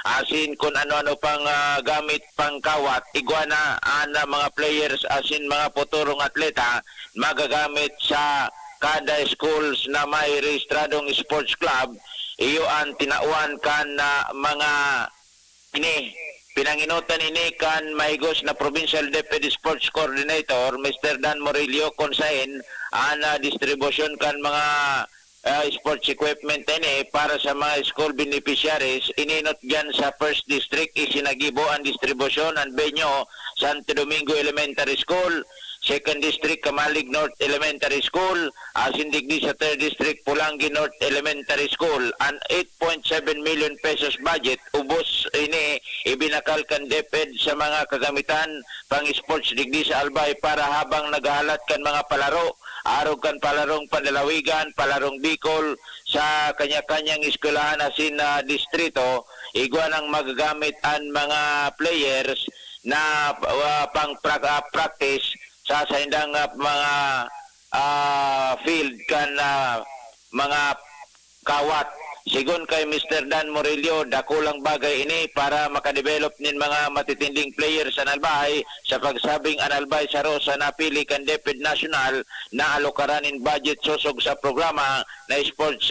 asin kung ano-ano pang gamit pang kawat, iguana na mga players asin mga puturong atleta, magagamit sa kada schools na may rehistradong sports club, iyo ang tinauan kan mga pinanginutan ini kan mahigos na Provincial Deputy Sports Coordinator Mr. Dan Morillo konsain ang distribution kan mga sports equipment ini para sa mga school beneficiaries. Ininot dyan sa First District, isinagibo ang distribution ang venue Santo Domingo Elementary School, Second District Kamalig North Elementary School, asindigdi sa Third District Pulangi North Elementary School. Ang 8.7 million pesos budget ubos ini ibinakal kan DepEd sa mga kagamitan pang sports digdi sa Albay para habang naghahalat kan mga palaro, arog kan palarong Panlalawigan, palarong Bicol sa kanya-kanyang eskwelahan asin na distrito, igwan ang magagamit ang mga players na practice sa indang mga field kan mga kawat. Sigon kay Mr. Dan Morillo, dakulang bagay ini para makadevelop nin mga matitinding players sa Albay sa pagsabing ang Albay sa Rosa napili kan DepEd National na alokaran in budget susog sa programa na sports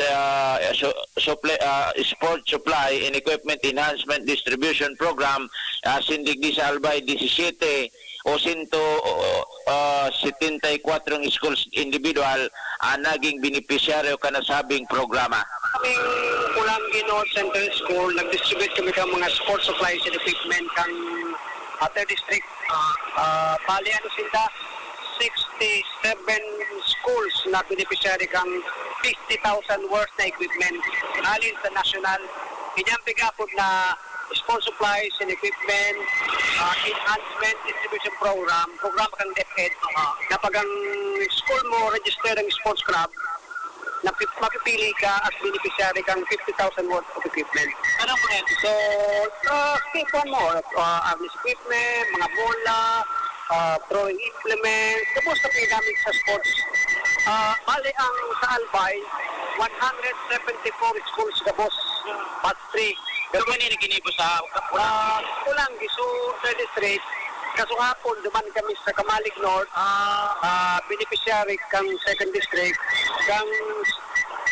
supply and equipment enhancement distribution program sindigdi sa Albay 17 o 174 schools individual naging beneficiaryo ka nasabing programa. Kaming Pulangi North Central School, nag-distribute kami ng mga sports supplies and equipment kang Ate District. Bali, sila 67 schools na beneficiary kang 50,000 worth na equipment. Alin sa national, inyang bigapod na sports supplies and equipment enhancement distribution program kang DepEd na pag ang school mo register ng sports club na makipili ka at beneficiary kang 50,000 worth of equipment. Anong po yan? So, kipon mo, arms equipment, mga bola, throwing implements, tapos na pinamit sa sports. Bali ang sa Albay, 174 schools na boss, part 3. Pero kanina ginibo sa Pulangi, so sa district, kaso hapon, duman kami sa Kamalig North, beneficiary kang 2nd district, kang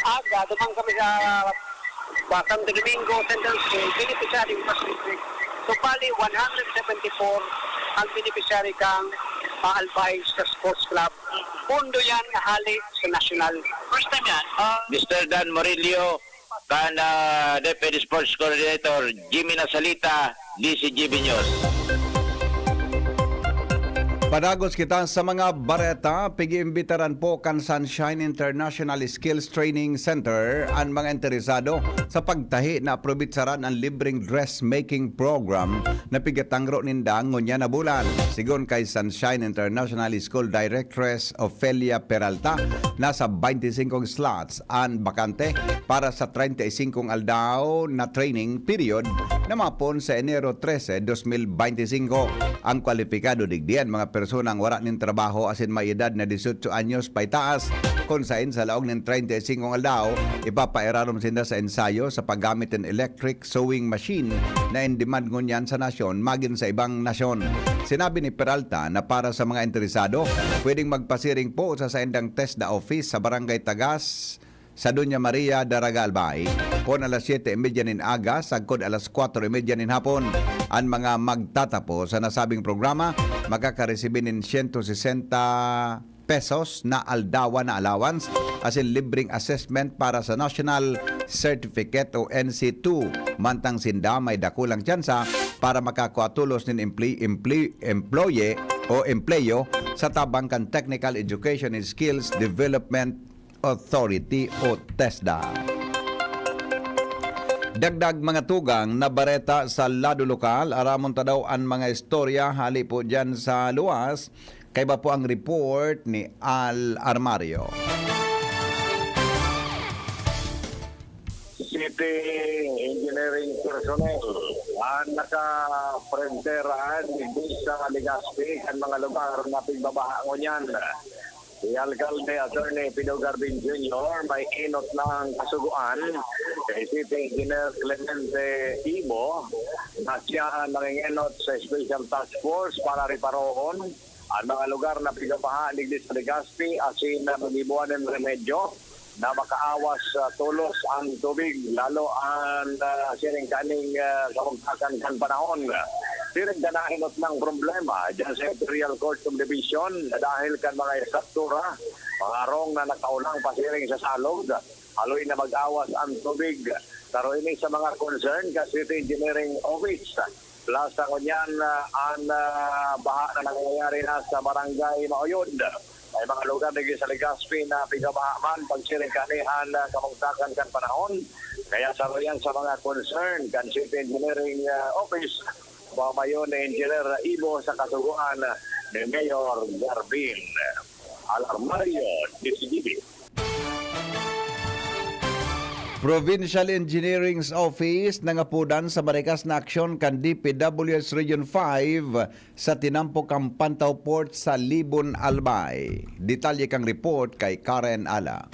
aga, duman kami sa Santo Domingo Central School, beneficiary first district. So bali, 174 ang beneficiary kang Albay sa Sports Club. Pundo yan hali sa national. First time yan? Mr. Dan Morillo, kan DepEd Sports Coordinator, Jimmy Nasalita, DCGB News. Padagos kita sa mga bareta, pigi-imbitaran po kan Sunshine International Skills Training Center ang mga interesado sa pagtahi na aprobitsaran ang libreng dressmaking program na pigatangro nindang ngunya na bulan. Sigon kay Sunshine International School Directress Ofelia Peralta, nasa 25 slots ang bakante para sa 35 aldaw na training period na mapon sa Enero 13, 2025. Ang kwalipikado digdian mga personang wala nin trabaho asin may edad na 18 anyos paitaas kung sain sa laog ng 35 aldaw ipapairarom sinda sa ensayo sa paggamit ng electric sewing machine na in demand ngunyan sa nasyon magin sa ibang nasyon. Sinabi ni Peralta na para sa mga interesado pwedeng magpasiring po sa saindang TESDA office sa Barangay Tagas sa Doña Maria Daraga Albay kon alas 7:30 nin aga sagkod alas 4:30 nin hapon. Ang mga magtatapos sa nasabing programa makakaresibin nin 160 pesos na aldawa na allowance asin libreng assessment para sa National Certificate o NC2. Mantang sinda may dakulang tsansa para makakuatulos nin employee o empleyo sa tabangkan Technical Education and Skills Development Authority o TESDA. Dagdag mga tugang na bareta sa lado lokal, aramon ta daw ang mga istorya hali po dyan sa luwas. Kaya ba po ang report ni Al Armario? City engineering personnel ang naka-prenderaan sa Legazpi ang mga lugar na pigbabahangon yan. Si Alcalde Attorney Pido Garbin Jr. may inot ng kasuguan kay City Engineer Clemente Ibo na siya nangingenot sa Special Task Force para riparohon ang mga lugar na pigbabahaan sa Legazpi asin na magibuan ng remedyo na makaawas tulos ang tubig lalo ang sining kaning kamagtakan kan panahon. Siring ganahinot ng problema dyan sa Imperial Court of Division dahil kan mga estruktura, mga arong na nakaulang pasiring sa salog, haloy na mag-awas ang tubig. Pero ini sa mga concern kasi City Engineering Office. Plus ang kunyan ang baha na nangyayari na sa Barangay Maoyod. May mga lugar naging sa Legazpi na pigabahaman pagsiring kanihan kamagtakan kan panahon. Kaya sa royan sa mga concern kan City Engineering Office, Pamayon na Engineer Ibo sa kasuguan ni Mayor Garbin. Al Armario, DCGB. Provincial Engineering's Office nangapudan sa marikas na aksyon kan DPWH Region 5 sa tinampok ang Pantaw Port sa Libon, Albay. Detalye kang report kay Karen Ala.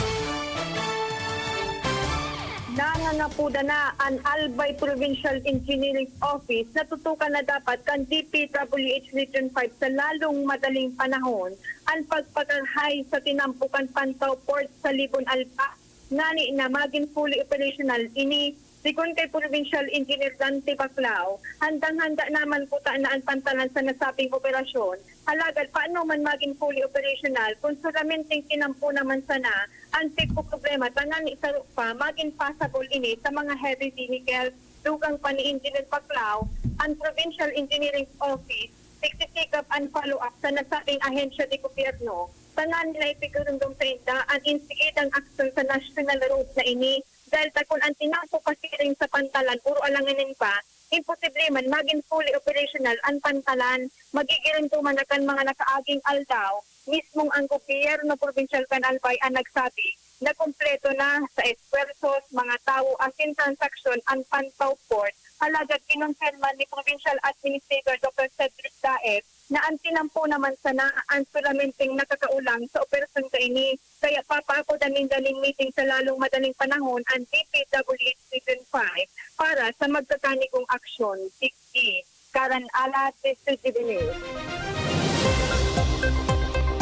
Nangangapuda na ang Albay Provincial Engineering Office na tutukan na dapat kan DPWH Region 5 sa lalong madaling panahon ang pagpagharhay sa tinampukan Pantaw Port sa Libon, Albay. Ngani na maging fully operational ini sikon kay Provincial Engineer Dante Baclao, handang-handa naman puta na ang pantalan sa nasabing operasyon. Halagad paano man maging fully operational kung solamente tinampo naman sana ang tipo problema tanan sa pa maging passable ini sa mga heavy vehicle. Dugang pa ni Engineer Baclao, ang Provincial Engineering Office nagsisikap and follow up sa nasabing ahensya di gobyerno. Tanan nila ipigurundong sa inda ang instigatang action sa national road na ini dahil takon ang tinampo kasi rin sa pantalan puro alanganin pa, imposible man maging fully operational ang pantalan, magigirin tumanakan mga nakaaging aldaw, mismong ang gobyerno provincial kan Albay ang nagsabi na kompleto na sa eswersos, mga tao asin transaksyon ang Pantaw Port. Halagad kinonfirma ni Provincial Administrator Dr. Cedric Daep na ang tinampo naman sana ang sulamenteng nakakaulang sa operasyon ka ini. Kaya papako daling meeting sa lalong madaling panahon ang DPWH Region 5 para sa magtatanigong aksyon. Tiki, Karen Ala, DCTV News.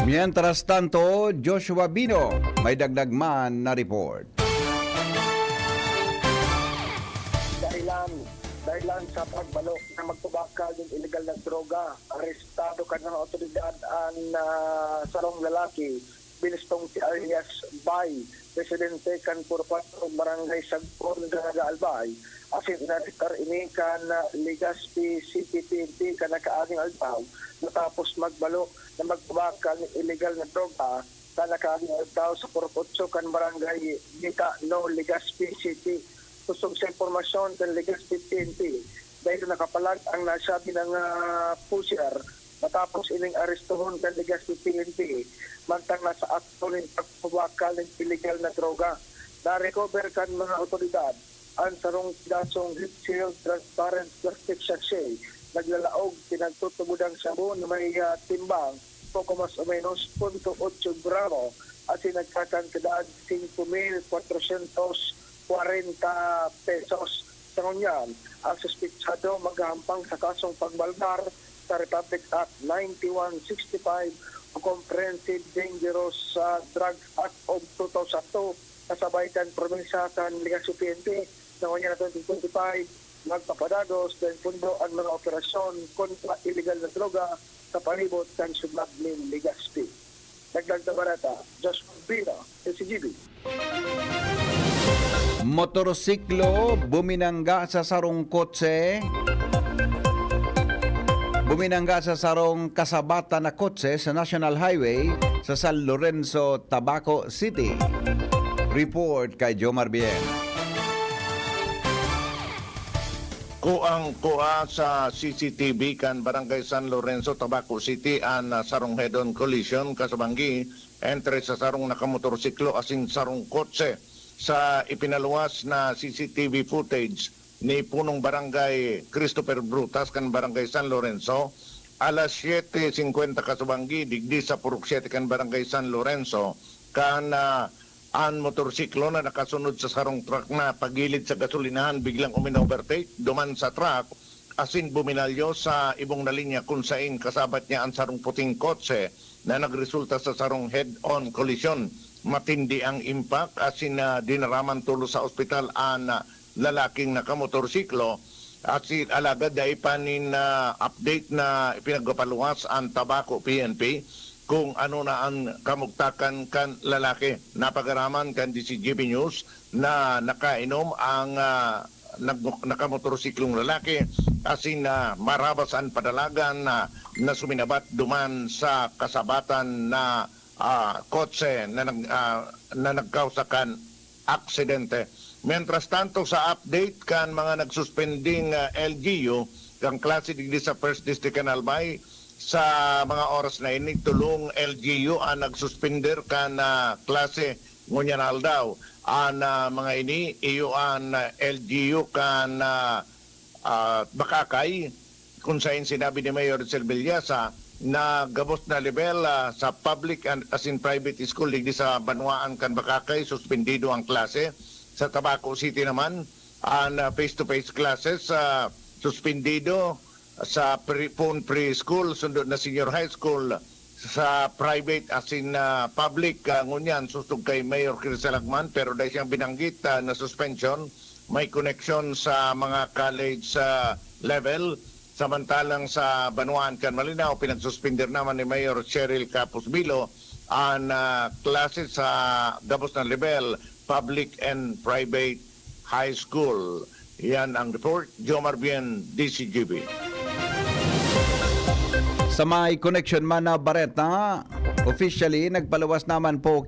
Mientras tanto, Joshua Bino, may dagdag man na report. Dahilan sa pagbalok na magtubakal ng illegal na droga, arestado ka ng otoridad ang sarong lalaki, binistong si alias Bay, presidente kan Purpatro, Barangay Sagpon, Ganaga Albay, asin inaritar ini kan Legazpi CPPNP kan nakaaging Albaw, natapos magbalok na magtubakal ng illegal na droga sa nakaaging Albaw sa Purpatro kan Barangay Gita No Legazpi City. Kusog sa informasyon ng Legazpi PNP dahil nakapalag ang nasabi ng pusher matapos ining arestuhon ng Legazpi PNP magtang nasa akto ng pagpabakal ng illegal na droga. Na-recover kan mga otoridad ang sarong dasong heat shield transparent plastic sachet naglalaog pinagtutubudang sabon na may timbang poco mas o menos 0.8 gramo at sinagkakantidad 5,440 pesos. Sa ngunyan, ang suspitsado maghahampang sa kasong pagbalgar sa Republic Act 9165 o Comprehensive Dangerous Drugs Act of 2002 kasabay kan probinsya kan Legazpi PNP sa ngunyan na 2025 magpapadagos dahil pundo ang mga operasyon kontra illegal na droga sa palibot kan sublab ng Legazpi. Dagdag na barata, Joshua Bino, SCGB. Motorsiklo buminangga sa sarong kotse. Buminangga sa sarong kasabata na kotse sa National Highway sa San Lorenzo, Tabaco City. Report kay Jomar Bien. Kuang-kuha sa CCTV kan Barangay San Lorenzo, Tabaco City an sarong head-on collision kasabanggi entre sa sarong nakamotorsiklo asin sarong kotse sa ipinaluwas na CCTV footage ni punong Barangay Christopher Brutas kan Barangay San Lorenzo alas 7:50 kasabanggi digdi sa Purok 7 kan Barangay San Lorenzo kan ang motorsiklo na nakasunod sa sarong truck na pagilid sa gasolinahan biglang umino-overtake duman sa truck asin buminalyo sa ibong na linya kung saan kasabat niya ang sarong puting kotse na nagresulta sa sarong head-on collision. Matindi ang impact asin dinaraman tulo sa ospital ang lalaking nakamotorsiklo asin alagad dahil panin update na pinagpapaluwas ang Tabaco PNP kung ano na ang kamugtakan kan lalaki. Napagaraman kan DCGB News na nakainom ang nakamotorsiklong lalaki asin marabas ang padalagan na suminabat duman sa kasabatan na kotse na nagkausakan aksidente. Mientras tanto sa update kan mga nagsuspending LGU kang klase digdi sa First District kan Albay sa mga oras na ini tulong LGU ang nagsuspender kan klase ngunyan aldaw. An mga ini, iyo an LGU kan Bakakay, kung saan sinabi ni Mayor Rizal Villasa na gabos na level sa public and as in private school, digdi sa Banwaan kan Bakakay, suspendido ang klase. Sa Tabaco City naman, ang face-to-face classes, suspendido sa phone preschool, sundot na senior high school, sa private as in public, ngunyan, susug kay Mayor Rizal Agman, pero dahil siyang binanggit na suspension, may connection sa mga college level. Samantalang sa Banwaan kan Malinaw, pinagsuspender naman ni Mayor Cheryl Capus Bilo ang classes sa gabos na level, public and private high school. Yan ang report. Jomar Bien, DCGB. Sa may connection man na Bareta, officially nagpalawas naman po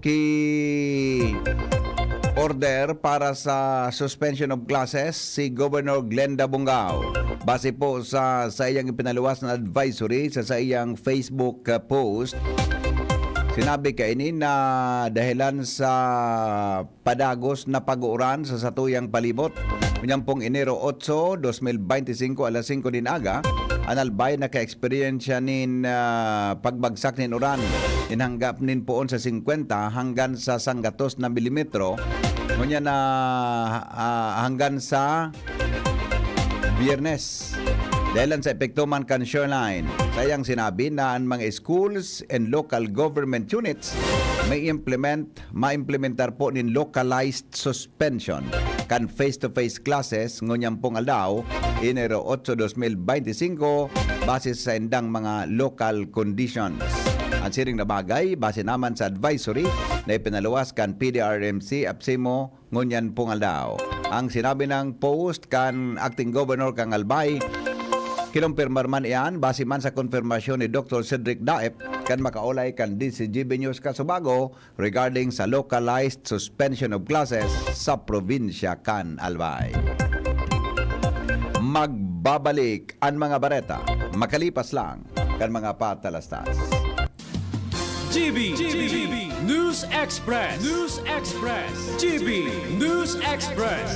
order para sa suspension of classes si Governor Glenda Bungao. Base po sa iyang ipinaluwas na advisory sa iyang Facebook post, sinabi kaini na dahilan sa padagos na pag-uuran sa satuyang palibot, kunyang pong Enero 8, 2025 alas 5 din aga, analbay naka-experiensya nin pagbagsak nin uran. Inhanggap nin poon sa 50 hanggang sa 100 na milimetro. Ngunya na hanggang sa Biyernes. Dahilan sa epekto man kan shoreline. Sayang sinabi na ang mga schools and local government units ma-implementar po nin localized suspension kan face-to-face classes ngunyang pong aldaw Enero 8, 2025 base sa indang mga local conditions. Ang siring na bagay, base naman sa advisory na ipinaluwas kan PDRMC Apsimo ngunyan pong aldaw. Ang sinabi ng post kan Acting Governor kang Albay, kinumpirmar man iyan base man sa konfirmasyon ni Dr. Cedric Daep kan makaulay kan DCGB News Kasubago regarding sa localized suspension of classes sa probinsya kan Albay. Magbabalik ang mga bareta makalipas lang kan mga patalastas. GB News Express. GB News Express.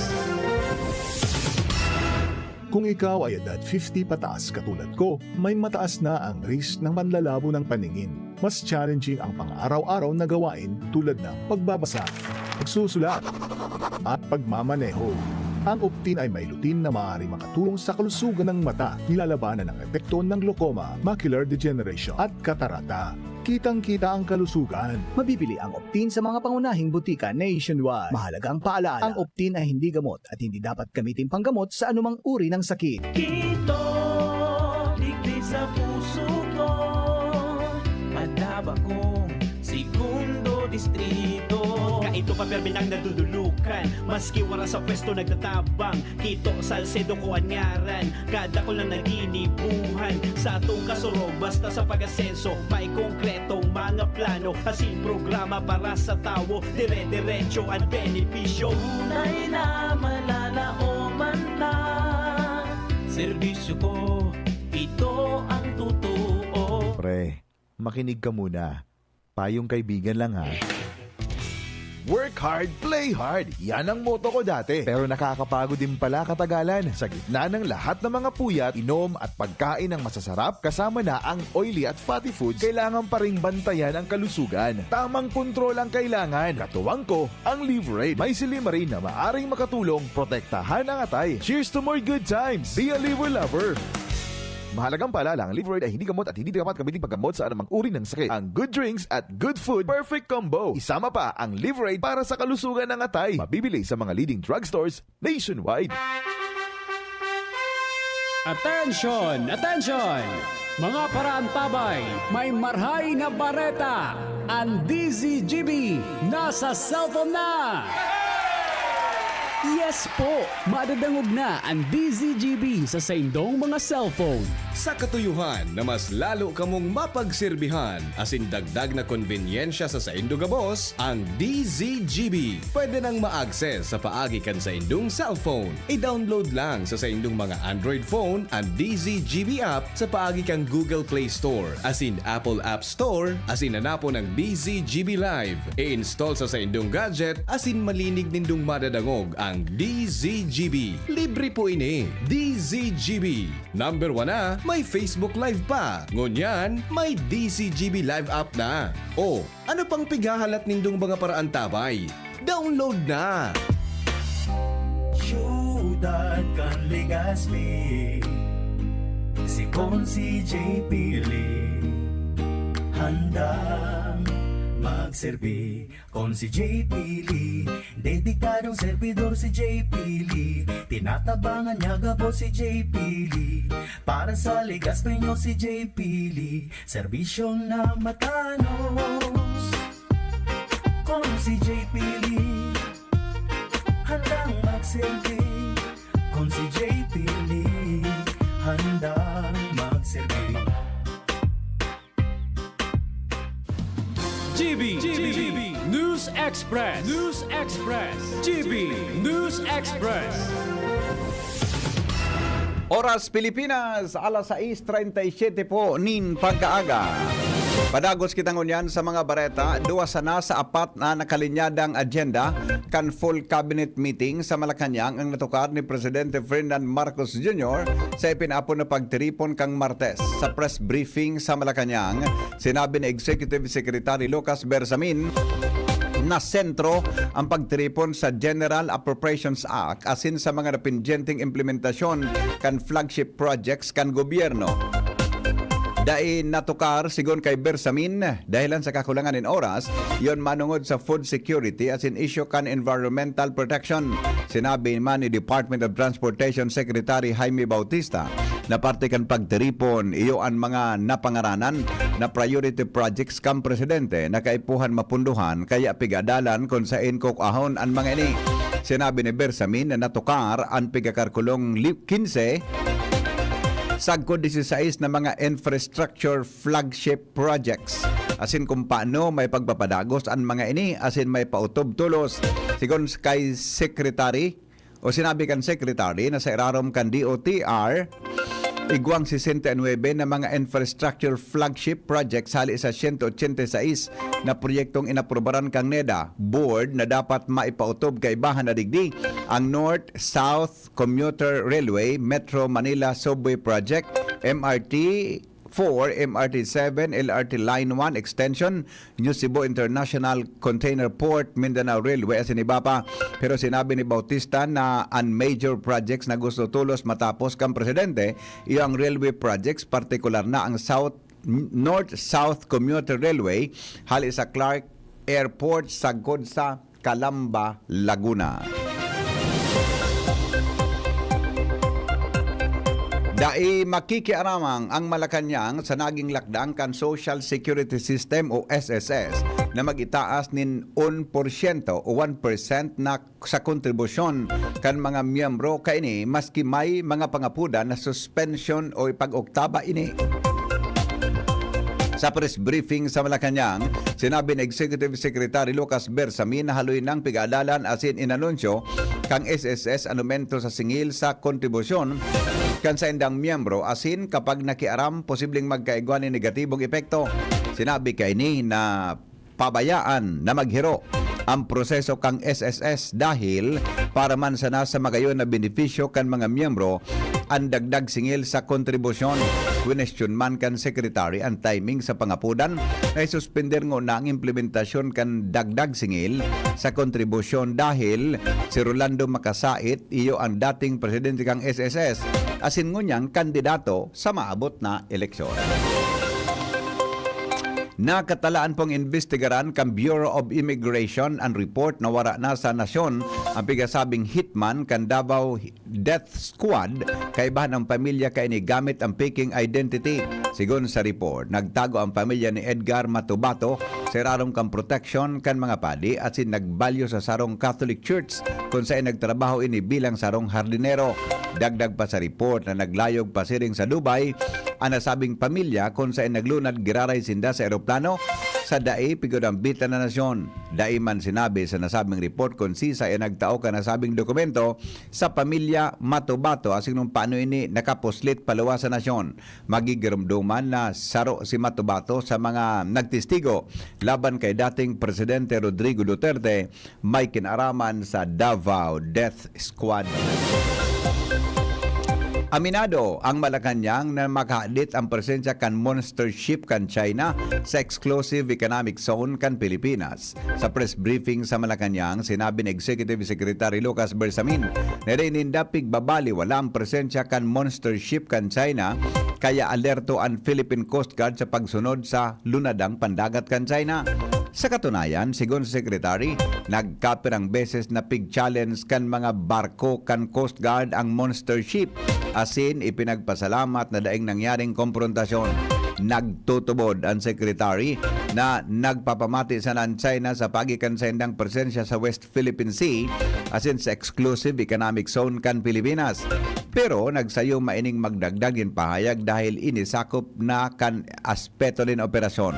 Kung ikaw ay edad 50 pataas katulad ko, may mataas na ang risk ng manlalabo ng paningin. Mas challenging ang pang-araw-araw na gawain tulad ng pagbabasa, pagsusulat, at pagmamaneho. Ang Optin ay may lutin na maaari makatulong sa kalusugan ng mata, nilalabanan ang epekto ng glaucoma, macular degeneration at katarata. Kitang-kita ang kalusugan. Mabibili ang Optin sa mga pangunahing butika nationwide. Mahalagang paalaala, ang Optin ay hindi gamot at hindi dapat gamitin panggamot sa anumang uri ng sakit. Kito, digdi sa puso ko, madaba kong segundo distrito. Kaito pa perminang nadudulukan, maski wala sa pwesto nagtatabang. Kito Salcedo ko anyaran, kada ko lang naginibuhan. Sa atong kasurog, basta sa pag-asenso, may konkretong mga plano. Asin programa para sa tawo, dire-diretso ang benepisyo. Tunay na malalaoman na, serbisyo ko, ito ang totoo. Pre, makinig ka muna. Payong kaibigan lang ha. Work hard, play hard. Yan ang motto ko dati. Pero nakakapagod din pala katagalan. Sa gitna ng lahat ng mga puyat, inom at pagkain ng masasarap, kasama na ang oily at fatty foods, kailangan pa ring bantayan ang kalusugan. Tamang kontrol ang kailangan. Katuwang ko, ang Liverade. May silimarin na maaring makatulong, protektahan ang atay. Cheers to more good times. Be a liver lover. Mahalagang paalala, ang Liverade ay hindi gamot at hindi dapat gamitin paggamot sa anumang uri ng sakit. Ang good drinks at good food, perfect combo. Isama pa ang Liverade para sa kalusugan ng atay. Mabibili sa mga leading drugstores nationwide. Attention! Attention! Mga parantabay, may marhay na bareta. Ang DZGB nasa cellphone na! Yes po! Madadangog na ang DZGB sa saindong mga cellphone. Sa katuyuhan na mas lalo kamong mapagsilbihan asin dagdag na konbinyensya sa saindong gabos, ang DZGB pwede nang ma-access sa paagi kan sa indong cellphone. I-download lang sa saindong mga Android phone ang DZGB app sa paagi kang Google Play Store asin Apple App Store asin hanapo ng DZGB Live. I-install sa saindong gadget asin malinig nindong madadangog ang DZGB. Libre po ini. DZGB. Number 1 na, may Facebook Live pa. Ngunyan, may DZGB Live app na. O, ano pang pigahalat nindong mga paraan tabay? Download na! Syudad kan Legazpi, si Konsi J. Pili, handang magserbi. Konsi J. Pili, dedikadong servidor si J. Pili, tinatabangan niya gabo si J. Pili, para sa Legazpi nyo si J. Pili, serbisyong na matanos. Konsi J. Pili, handang magserbi. Konsi J. Pili, handang magserbi. GB News Express. GB News Express. Oras Pilipinas, alas 6:37 po nin pagkaaga. Padagos kita ngunyan sa mga bareta, duwa sana sa apat na nakalinyadang agenda kan full cabinet meeting sa Malacanang ang natukar ni Presidente Ferdinand Marcos Jr. sa ipinapon na pagtiripon kang Martes. Sa press briefing sa Malacanang, sinabi ni Executive Secretary Lucas Bersamin na sentro ang pagtiripon sa General Appropriations Act asin sa mga napindyenteng implementasyon kan flagship projects kan gobyerno. Dahil natukar sigon kay Bersamin dahilan sa kakulangan in oras, yon manungod sa food security as in issue kan environmental protection. Sinabi man ni Department of Transportation Secretary Jaime Bautista na parte kan pagtiripon iyo ang mga napangaranan na priority projects kam presidente na kaipuhan mapunduhan kaya pigadalan kung sain ahon ang mga ini. Sinabi ni Bersamin na natukar ang pigakarkulong 15 sagko 16 na mga infrastructure flagship projects. Asin kung paano may pagpapadagos ang mga ini, asin may pautob-tulos. Sigon kay Secretary, o sinabi kan Secretary na sa irarom kan DOTR, igwang 69 na mga infrastructure flagship projects hali sa 186 na proyektong inaprobaran kang NEDA board na dapat maipautob kay bahan na digdi ang North-South Commuter Railway Metro Manila Subway Project, MRT 4, MRT 7, LRT Line 1 Extension, New Cebu International Container Port, Mindanao Railway at iba pa. Pero sinabi ni Bautista na ang major projects na gusto tulos matapos kang presidente, iyang railway projects, partikular na ang North-South Commuter Railway, hali sa Clark Airport, sagod sa Calamba, Laguna. Dai makikiaramang ang Malacanang sa naging lakdang kan Social Security System o SSS na mag-itaas nin 1% o 1% na sa kontribusyon kan mga miyembro kaini maski may mga pangapuda na suspension o ipag-oktaba ini. Sa press briefing sa Malacanang, sinabi ni Executive Secretary Lucas Bersamin na haluin ng pig-aadalan asin inanunsyo kang SSS anumento sa singil sa kontribusyon kan sa indang miyembro asin kapag nakiaram posibleng magkaigwan ni negatibong epekto. Sinabi kay ni na pabayaan na maghiro ang proseso kang SSS dahil para man sana sa magayon na benepisyo kan mga miyembro ang dagdag singil sa kontribusyon. Question man kan Secretary ang timing sa pangapudan na isuspender ngo na ang implementasyon kan dagdag singil sa kontribusyon dahil si Rolando Makasait iyo ang dating presidente kang SSS asin ngunyang kandidato sa maabot na eleksyon. Nakatalaan pong investigaran kan Bureau of Immigration ang report na wara na sa nasyon ang pigasabing hitman kan Davao Death Squad kaibahan ng pamilya kay ni gamit ang faking identity. Sigon sa report, nagtago ang pamilya ni Edgar Matubato sa rarong kang protection kan mga padi at nagbalyo sa sarong Catholic Church kung saan nagtrabaho ini bilang sarong hardinero. Dagdag pa sa report na naglayog pasiring sa Dubai ang nasabing pamilya kung saan naglunad giraray sinda sa eroplano sa dae pigod ang bita na nasyon. Dae man sinabi sa nasabing report kung sisa ay nagtao ka nasabing dokumento sa pamilya Matubato asing nung paano ini nakapuslit paluwa sa nasyon. Magigirumduman na saro si Matubato sa mga nagtestigo laban kay dating Presidente Rodrigo Duterte may kinaraman sa Davao Death Squad. Aminado ang Malacanang na makahadit ang presensya kan monster ship kan China sa exclusive economic zone kan Pilipinas. Sa press briefing sa Malacanang, sinabi ni Executive Secretary Lucas Bersamin na rinindapig babali wala ang presensya kan monster ship kan China kaya alerto ang Philippine Coast Guard sa pagsunod sa lunadang pandagat kan China. Sa katunayan, sigon sa Secretary, nagkapirang beses na pig-challenge kan mga barko kan Coast Guard ang monster ship. Asin, ipinagpasalamat na daing nangyaring komprontasyon. Nagtutubod ang Secretary na nagpapamati sa China sa pagikan sa indang presensya sa West Philippine Sea asin sa exclusive economic zone kan Pilipinas. Pero nagsayo maining magdagdag yung pahayag dahil inisakop na kan aspeto din operasyon.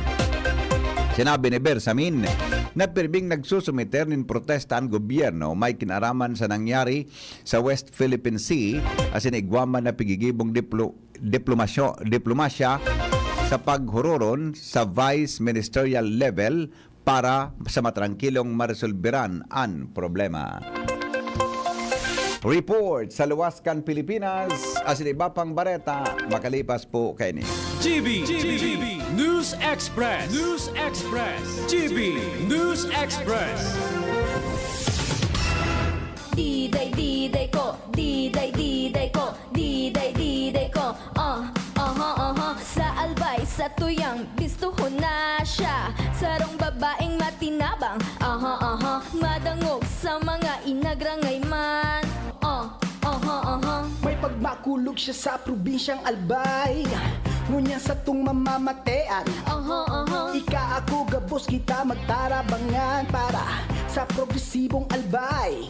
Sinabi ni Bersamin na pirbing nagsusumiter ng protesta ang gobyerno may kinaraman sa nangyari sa West Philippine Sea asin igwaman na pigigibong diplomasya sa paghuroron sa vice ministerial level para sa matrangkilong maresolberan ang problema. Report sa Luwaskan, Pilipinas, asin iba pang bareta, makalipas po kay ni GB News Express. GB News Express. Diday ko, diday ko, diday ko. Sa albay, sa tuyang, bistuhon na siya. Sarong babaeng matinabang, madangog sa mga inagrangay man. May pagmakulog siya sa probinsyang Albay, ngunya sa tung mamamatean. Ika ako gabos kita magtarabangan para sa progresibong Albay.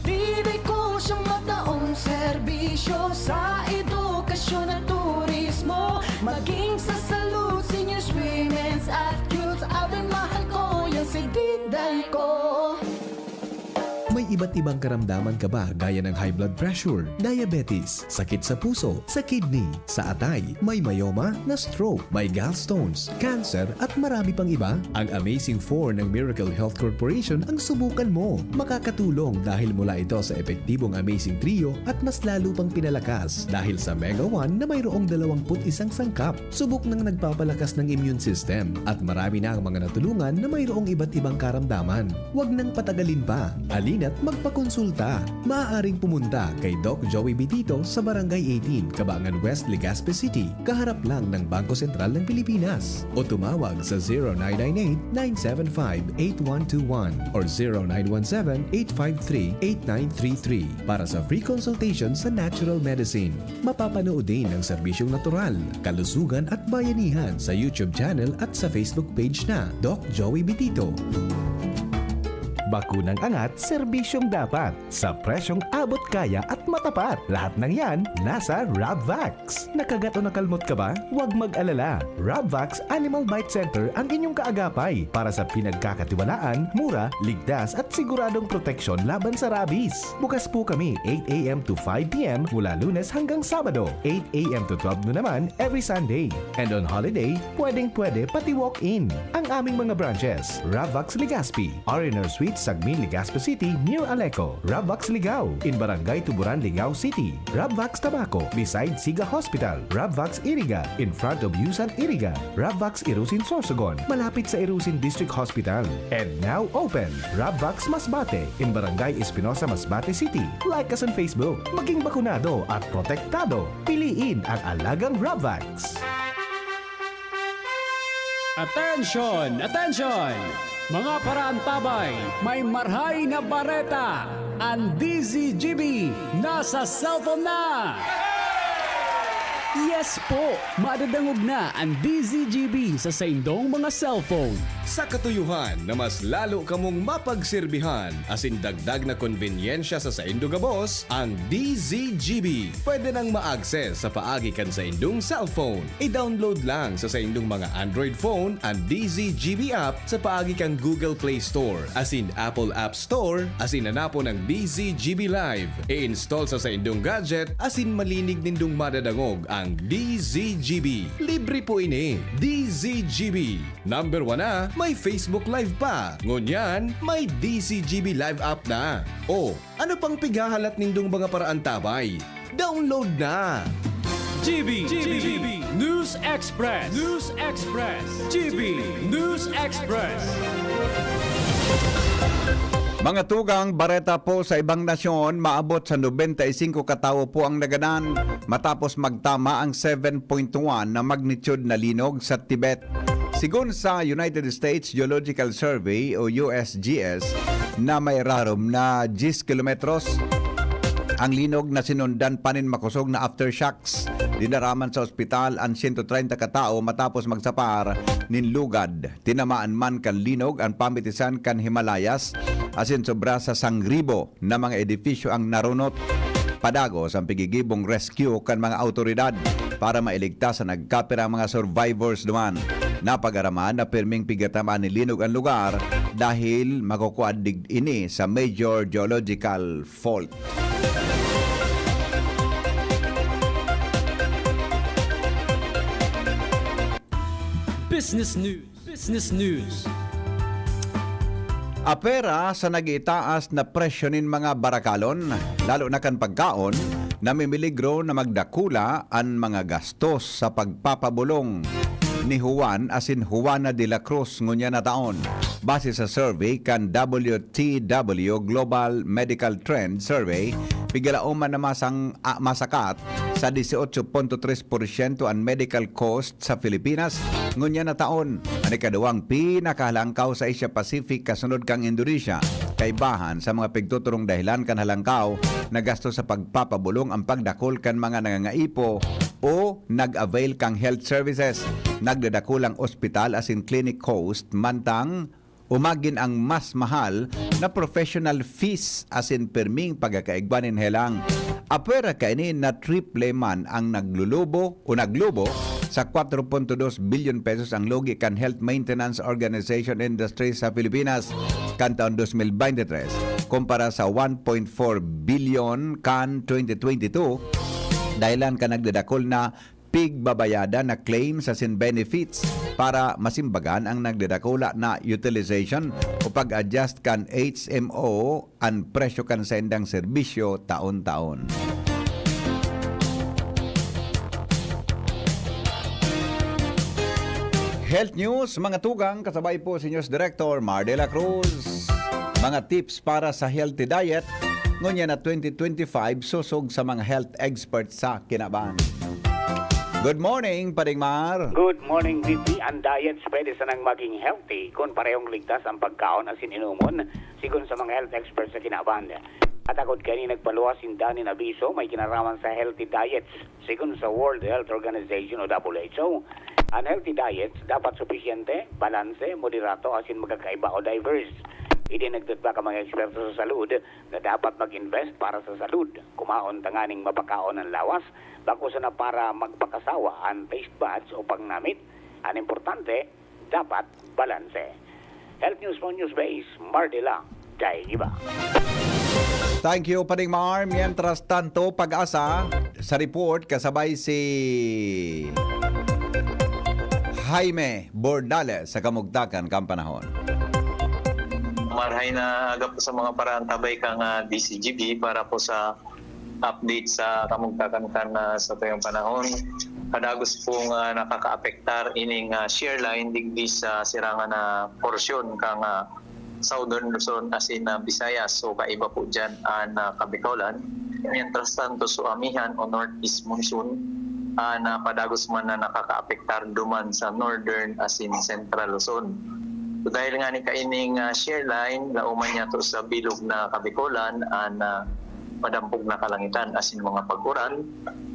Diday ko siyang mataong serbisyo sa edukasyon at turismo, maging sa salud, seniors, women's at youths. Abay mahal ko yan si Diday ko. May iba't ibang karamdaman ka ba gaya ng high blood pressure, diabetes, sakit sa puso, sa kidney, sa atay, may myoma, na stroke, may gallstones, cancer at marami pang iba? Ang Amazing 4 ng Miracle Health Corporation ang subukan mo. Makakatulong dahil mula ito sa epektibong Amazing Trio at mas lalo pang pinalakas dahil sa Mega 1 na mayroong 21 sangkap. Subok ng nagpapalakas ng immune system at marami na ang mga natulungan na mayroong iba't ibang karamdaman. Huwag nang patagalin pa. At magpakonsulta. Maaaring pumunta kay Doc Joey Bitito sa Barangay 18, Cabangan West, Legazpi City, kaharap lang ng Bangko Sentral ng Pilipinas. O tumawag sa 0998-975-8121 or 0917-853-8933 para sa free consultation sa natural medicine. Mapapanood din ang serbisyong natural, kalusugan at bayanihan sa YouTube channel at sa Facebook page na Doc Joey Bitito. Bakunang angat, serbisyong dapat. Sa presyong abot kaya at matapat. Lahat ng yan, nasa Rabvax. Nakagat o nakalmot ka ba? Huwag mag-alala. Rabvax Animal Bite Center ang inyong kaagapay para sa pinagkakatiwalaan, mura, ligtas at siguradong proteksyon laban sa rabies. Bukas po kami 8 a.m. to 5 p.m. mula Lunes hanggang Sabado. 8 a.m. to 12 noon naman every Sunday. And on holiday, pwedeng-pwede pati walk-in. Ang aming mga branches, Rabvax Legazpi, R&R Suite Sagmin, Legazpi City near Aleco, Rabvax Ligao in Barangay Tuburan, Ligao City, Rabvax Tabaco beside Siga Hospital, Rabvax Iriga in front of Yusan Iriga, Rabvax Irusin Sorsogon malapit sa Irusin District Hospital, and now open Rabvax Masbate in Barangay Espinosa, Masbate City. Like us on Facebook, maging bakunado at protektado. Piliin ang alagang Rabvax. Attention! Attention! Mga parantabay, may marhay na bareta. Ang DZGB nasa cellphone na! Yes po! Madadangog na ang DZGB sa saindong mga cellphone. Sa katuyuhan na mas lalo kamong mapagserbihan asin dagdag na konbinyensya sa saindo gabos, ang DZGB pwede nang ma-access sa paagi kan sa indong cellphone. I-download lang sa saindong mga Android phone ang DZGB app sa paagi kan Google Play Store asin Apple App Store asin hanapo ng DZGB Live. I-install sa saindong gadget asin malinig nindong madadangog ang DZGB. Libre po ini. DZGB. Number 1 na, may Facebook Live pa. Ngunyan, may DZGB Live app na. O, ano pang pighahalat nindong mga paraan tabay? Download na! GB News Express. GB News Express. Mga tugang bareta po sa ibang nasyon, maabot sa 95 katao po ang naganan matapos magtama ang 7.1 na magnitude na linog sa Tibet. Sigun sa United States Geological Survey o USGS na may rarom na 10 kilometros, ang linog na sinundan panin makusog na aftershocks. Dinaraman sa ospital ang 130 katao matapos magsapar nin lugad. Tinamaan man kan linog ang pamitisan kan Himalayas asin sobra sa 1,000 na mga edifisyo ang narunot. Padagos ang pigigibong rescue kan mga autoridad para mailigtas sa nagkapira mga survivors duman. Napagaraman na pirming pigatamaan ni linog ang lugar dahil makukuadig ini sa major geological fault. Business News. Apera sa nag-itaas na presyo nin mga barakalon, lalo na kan pagkaon, namimiligro na magdakula ang mga gastos sa pagpapabulong ni Juan asin Juana de la Cruz ngunya na taon. Base sa survey kan WTW Global Medical Trend Survey, pigalaoman na masakat sa 18.3% ang medical cost sa Pilipinas ngunya na taon. Ang ikaduwang pinakahalangkaw sa Asia Pacific kasunod kang Indonesia. Kaibahan sa mga pigtuturong dahilan kan halangkaw na gasto sa pagpapabulong ang pagdakol kan mga nangangaipo o nag-avail kang health services. Nagdadakulang ospital asin clinic cost mantang umagin ang mas mahal na professional fees asin perming pagkakaigbanin helang. Apera kaini na triple man ang naglubo sa 4.2 billion pesos ang logi kan Health Maintenance Organization Industry sa Pilipinas kan taon 2023 kumpara sa 1.4 billion kan 2022 dahilan ka nagdadakol na pigbabayada na claims asin benefits para masimbagan ang nagdadakula na utilization o pag-adjust kan HMO ang presyo kan sa indang serbisyo taon-taon. Health News, mga tugang, kasabay po si News Director Mar de la Cruz. Mga tips para sa healthy diet, ngunya na 2025 susog sa mga health experts sa Kinaban. Good morning, Paring Mar. Good morning, VP. Ang diets pwede sanang maging healthy kung parehong ligtas ang pagkaon asin inumon sigun sa mga health experts sa Kinaban. At akod kani nagpaluwas sindanin abiso may kinaraman sa healthy diets sigun sa World Health Organization o WHO. Ang healthy diets dapat sufisyente, balanse, moderato asin magkakaiba o diverse. Idinagdad pa ka mga eksperto sa salud na dapat mag-invest para sa salud. Kumaon tanganing mapakaon ng lawas, bako na para magpakasawa ang taste buds o pangnamit. Ang importante, dapat balanse. Health News for Newsbase, Mardila, Jai Iba. Thank you, Paring Mar. Mientras tanto, pag-asa sa report kasabay si Jaime Bordales sa Kamugtakan, Kampanahon. Marhay na agap sa mga paraan tabay kang DCGB para po sa update sa kamugtakan kan sa tuyong panahon. Kadagos pong nakakaapektar ining shear line digdi sa sirangan na porsyon kang Southern Luzon asin Visayas. So kaiba po dyan na Kabikolan. Mientras tanto so amihan o northeast monsoon na padagos man na nakakaapektar duman sa northern asin central Luzon. So dahil nga ni kaining shear line, lauman niya to sa bilog na Kabikolan, madampog na kalangitan asin mga pag-uran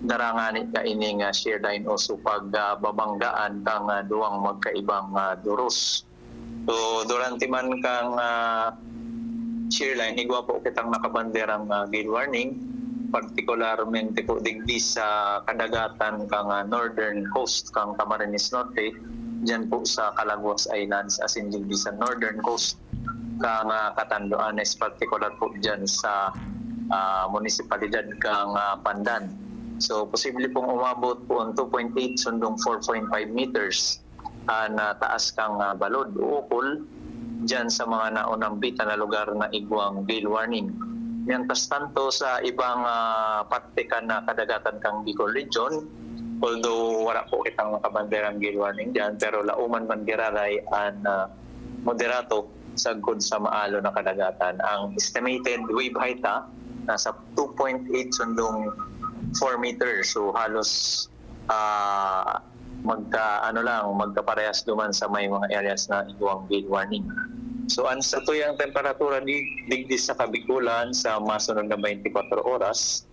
darangani ka ining shear line o so pagbabanggaan kang duwang magkaibang duros. So durante man kang shear line igwa po kitang nakabanderang gale warning, partikularmente po digdi sa kadagatan kang northern coast kang Camarines Norte, dyan po sa Calaguas Islands asin digdi sa northern coast kang Catanduanes, particular po dyan sa munisipalidad kang Pandan. So posible pong umabot po ang 2.8 sundong 4.5 meters na taas kang balod o ukol dyan sa mga naunambita na lugar na igwang gale warning. Mientras tanto sa ibang parte ka na kadagatan kang Bicol Region, although wala po kitang makabanderang gale warning dyan, pero lauman man giraray an moderato sagod sa maalo na kadagatan. Ang estimated wave height nasa 2.8 sundong 4 meters. So halos magkaparehas duman sa may mga areas na igwang gale warning. So ang sa tuyang temperatura digdi sa Kabikulan sa masunod na 24 oras,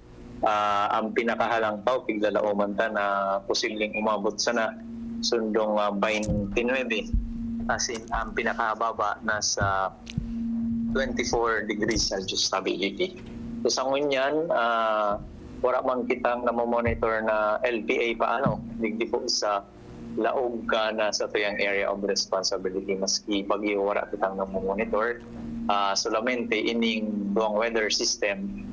ang pinakahalang tao piglalauman ta na posibleng umabot sana sundong 29, asin ang pinakababa nasa 24 degrees Celsius stability. So sa ngunyan, wala man kitang namomonitor na LPA paano, digdi po sa laog ka na sa tuyang area of responsibility maski bagyo wala kitang namomonitor. Solamente ining duwang weather system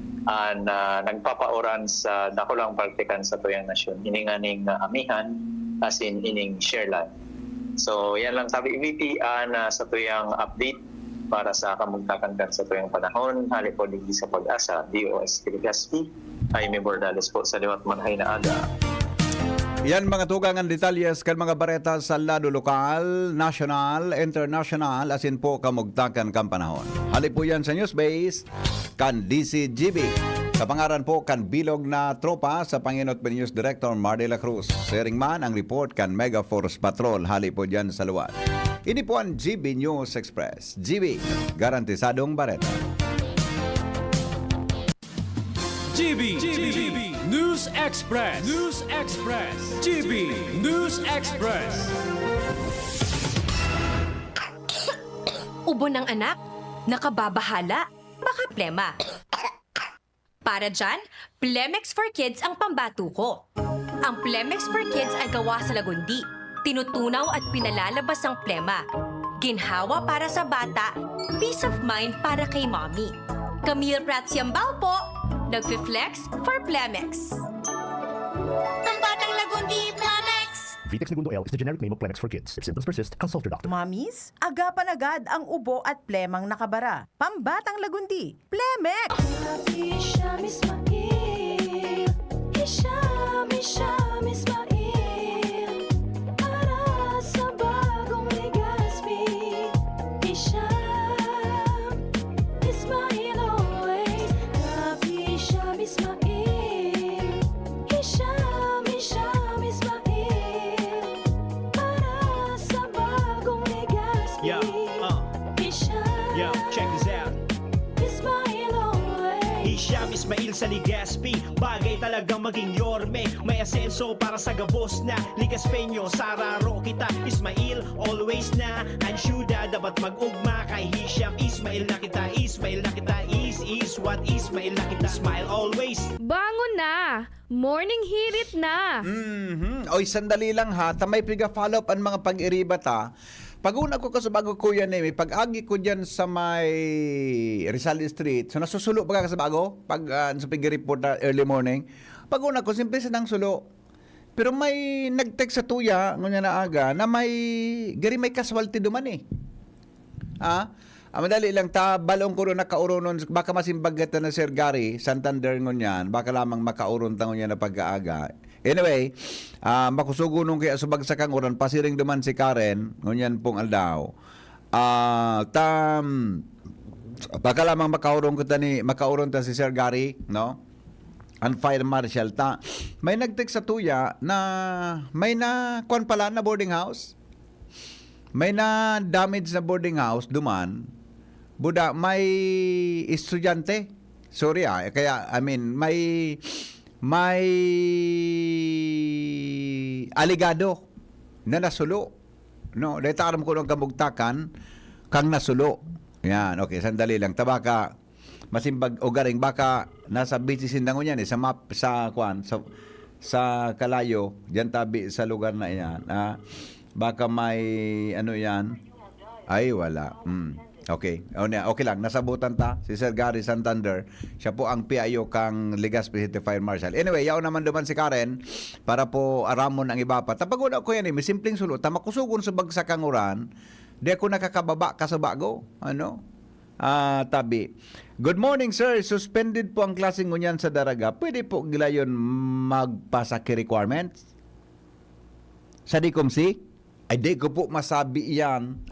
na nagpapauran sa dakulang partikan sa tuyang nasyon, ininganing amihan asin ining shear line. So yan lang sabi VP na sa tuyang update para sa kamugtakandan sa tuyang panahon. Hali po digdi sa Pag-asa, DOS Kiligaspi, Jaime Bordales po sa liwat manhay na aga. Yan mga tugangan detalyes kan mga bareta sa lado lokal, national, international, asin po kamugtakan kan panahon. Hali po yan sa Newsbase, kan DCGB. Kapangaran po kan bilog na tropa sa Panginot News Director Mar de la Cruz. Sharing man ang report kan Mega Force Patrol. Hali po dyan sa luwad. Ini po ang GB News Express. GB, garantisadong bareta. GB News Express. GB News Express. Ubo ng anak, nakababahala, baka plema. Para dyan, Plemex for Kids ang pambato ko. Ang Plemex for Kids ay gawa sa lagundi. Tinutunaw at pinalalabas ang plema. Ginhawa para sa bata, peace of mind para kay mommy. Camille Prats Yambao po, nagfi-flex for Plemex. Ang batang lagundi, Plemex! Vitex Segundo L is the generic name of Plemex for kids. If symptoms persist, consult your doctor. Mommies, agapan agad ang ubo at plemang nakabara. Pambatang lagundi, Plemex! Para sa bagong Legazpi, Ismail always. Hisham Ismail, Hisham Ismail. Para sa bagong Legazpi, Yo, check this out. Ismail always. Hisham Ismail sa Legazpi, bagay talagang maging yorme. May asenso para sa gabos na Ligaspeño, sararo kita. Ismail, always na ansyuda, dapat mag-ugma kay Hisham Ismail na kita. Ismail na kita, is what Ismail na kita. Smile always. Bangon na! Morning hirit na! Oy, sandali lang ha. Tamay piga-follow up ang mga pag-iribat ha. Pag-una ko sa bago kuya ni, may pag-agi ko dyan sa may Rizal Street. So nasusulo pa ka sa bago? Pag sa pig-report na early morning. Pag-una ko, simple sa nang sulo. Pero may nag-text sa tuya, ngunya na aga, na may casualty duman eh. Madali lang balong ko rin nakauronon, baka masimbagatan na Sir Gary, Santander ngunyan, baka lamang makauron tango niya na pag-aaga. Anyway, makusugo nung kaya subagsakang uran, pasiring duman si Karen, ngunyan pong aldaw. Baka lamang makauron ta si Sir Gary, no? Ang fire marshal ta. May nag-text sa tuya na may na kuan pala na boarding house. May na damage na boarding house duman. Buda may estudyante Sorry kaya I mean may aligado na nasulo. No, dahil taram ko ng kamugtakan kang nasulo. Yan, okay, sandali lang. Tabaka masimbag o garing baka nasa busy sindangon yan sa map sa kwan sa Kalayo, diyan tabi sa lugar na yan. Baka may ano yan. Ay wala. Okay. Okay lang. Nasabutan ta si Sir Gary Santander. Siya po ang PIO kang Legazpi City Fire Marshal. Anyway, yaw naman duman si Karen para po aramon ang iba pa. Tapagod ko yan may simpleng sulot. Tamakusugon sa bagsakang uran. Di ako nakakababa kasabago. Ano? Tabi. Good morning, sir. Suspended po ang klaseng ngunyan sa Daraga. Pwede po gilayon magpasaki requirements? Sa DICOMC? Ay di ko po masabi yan.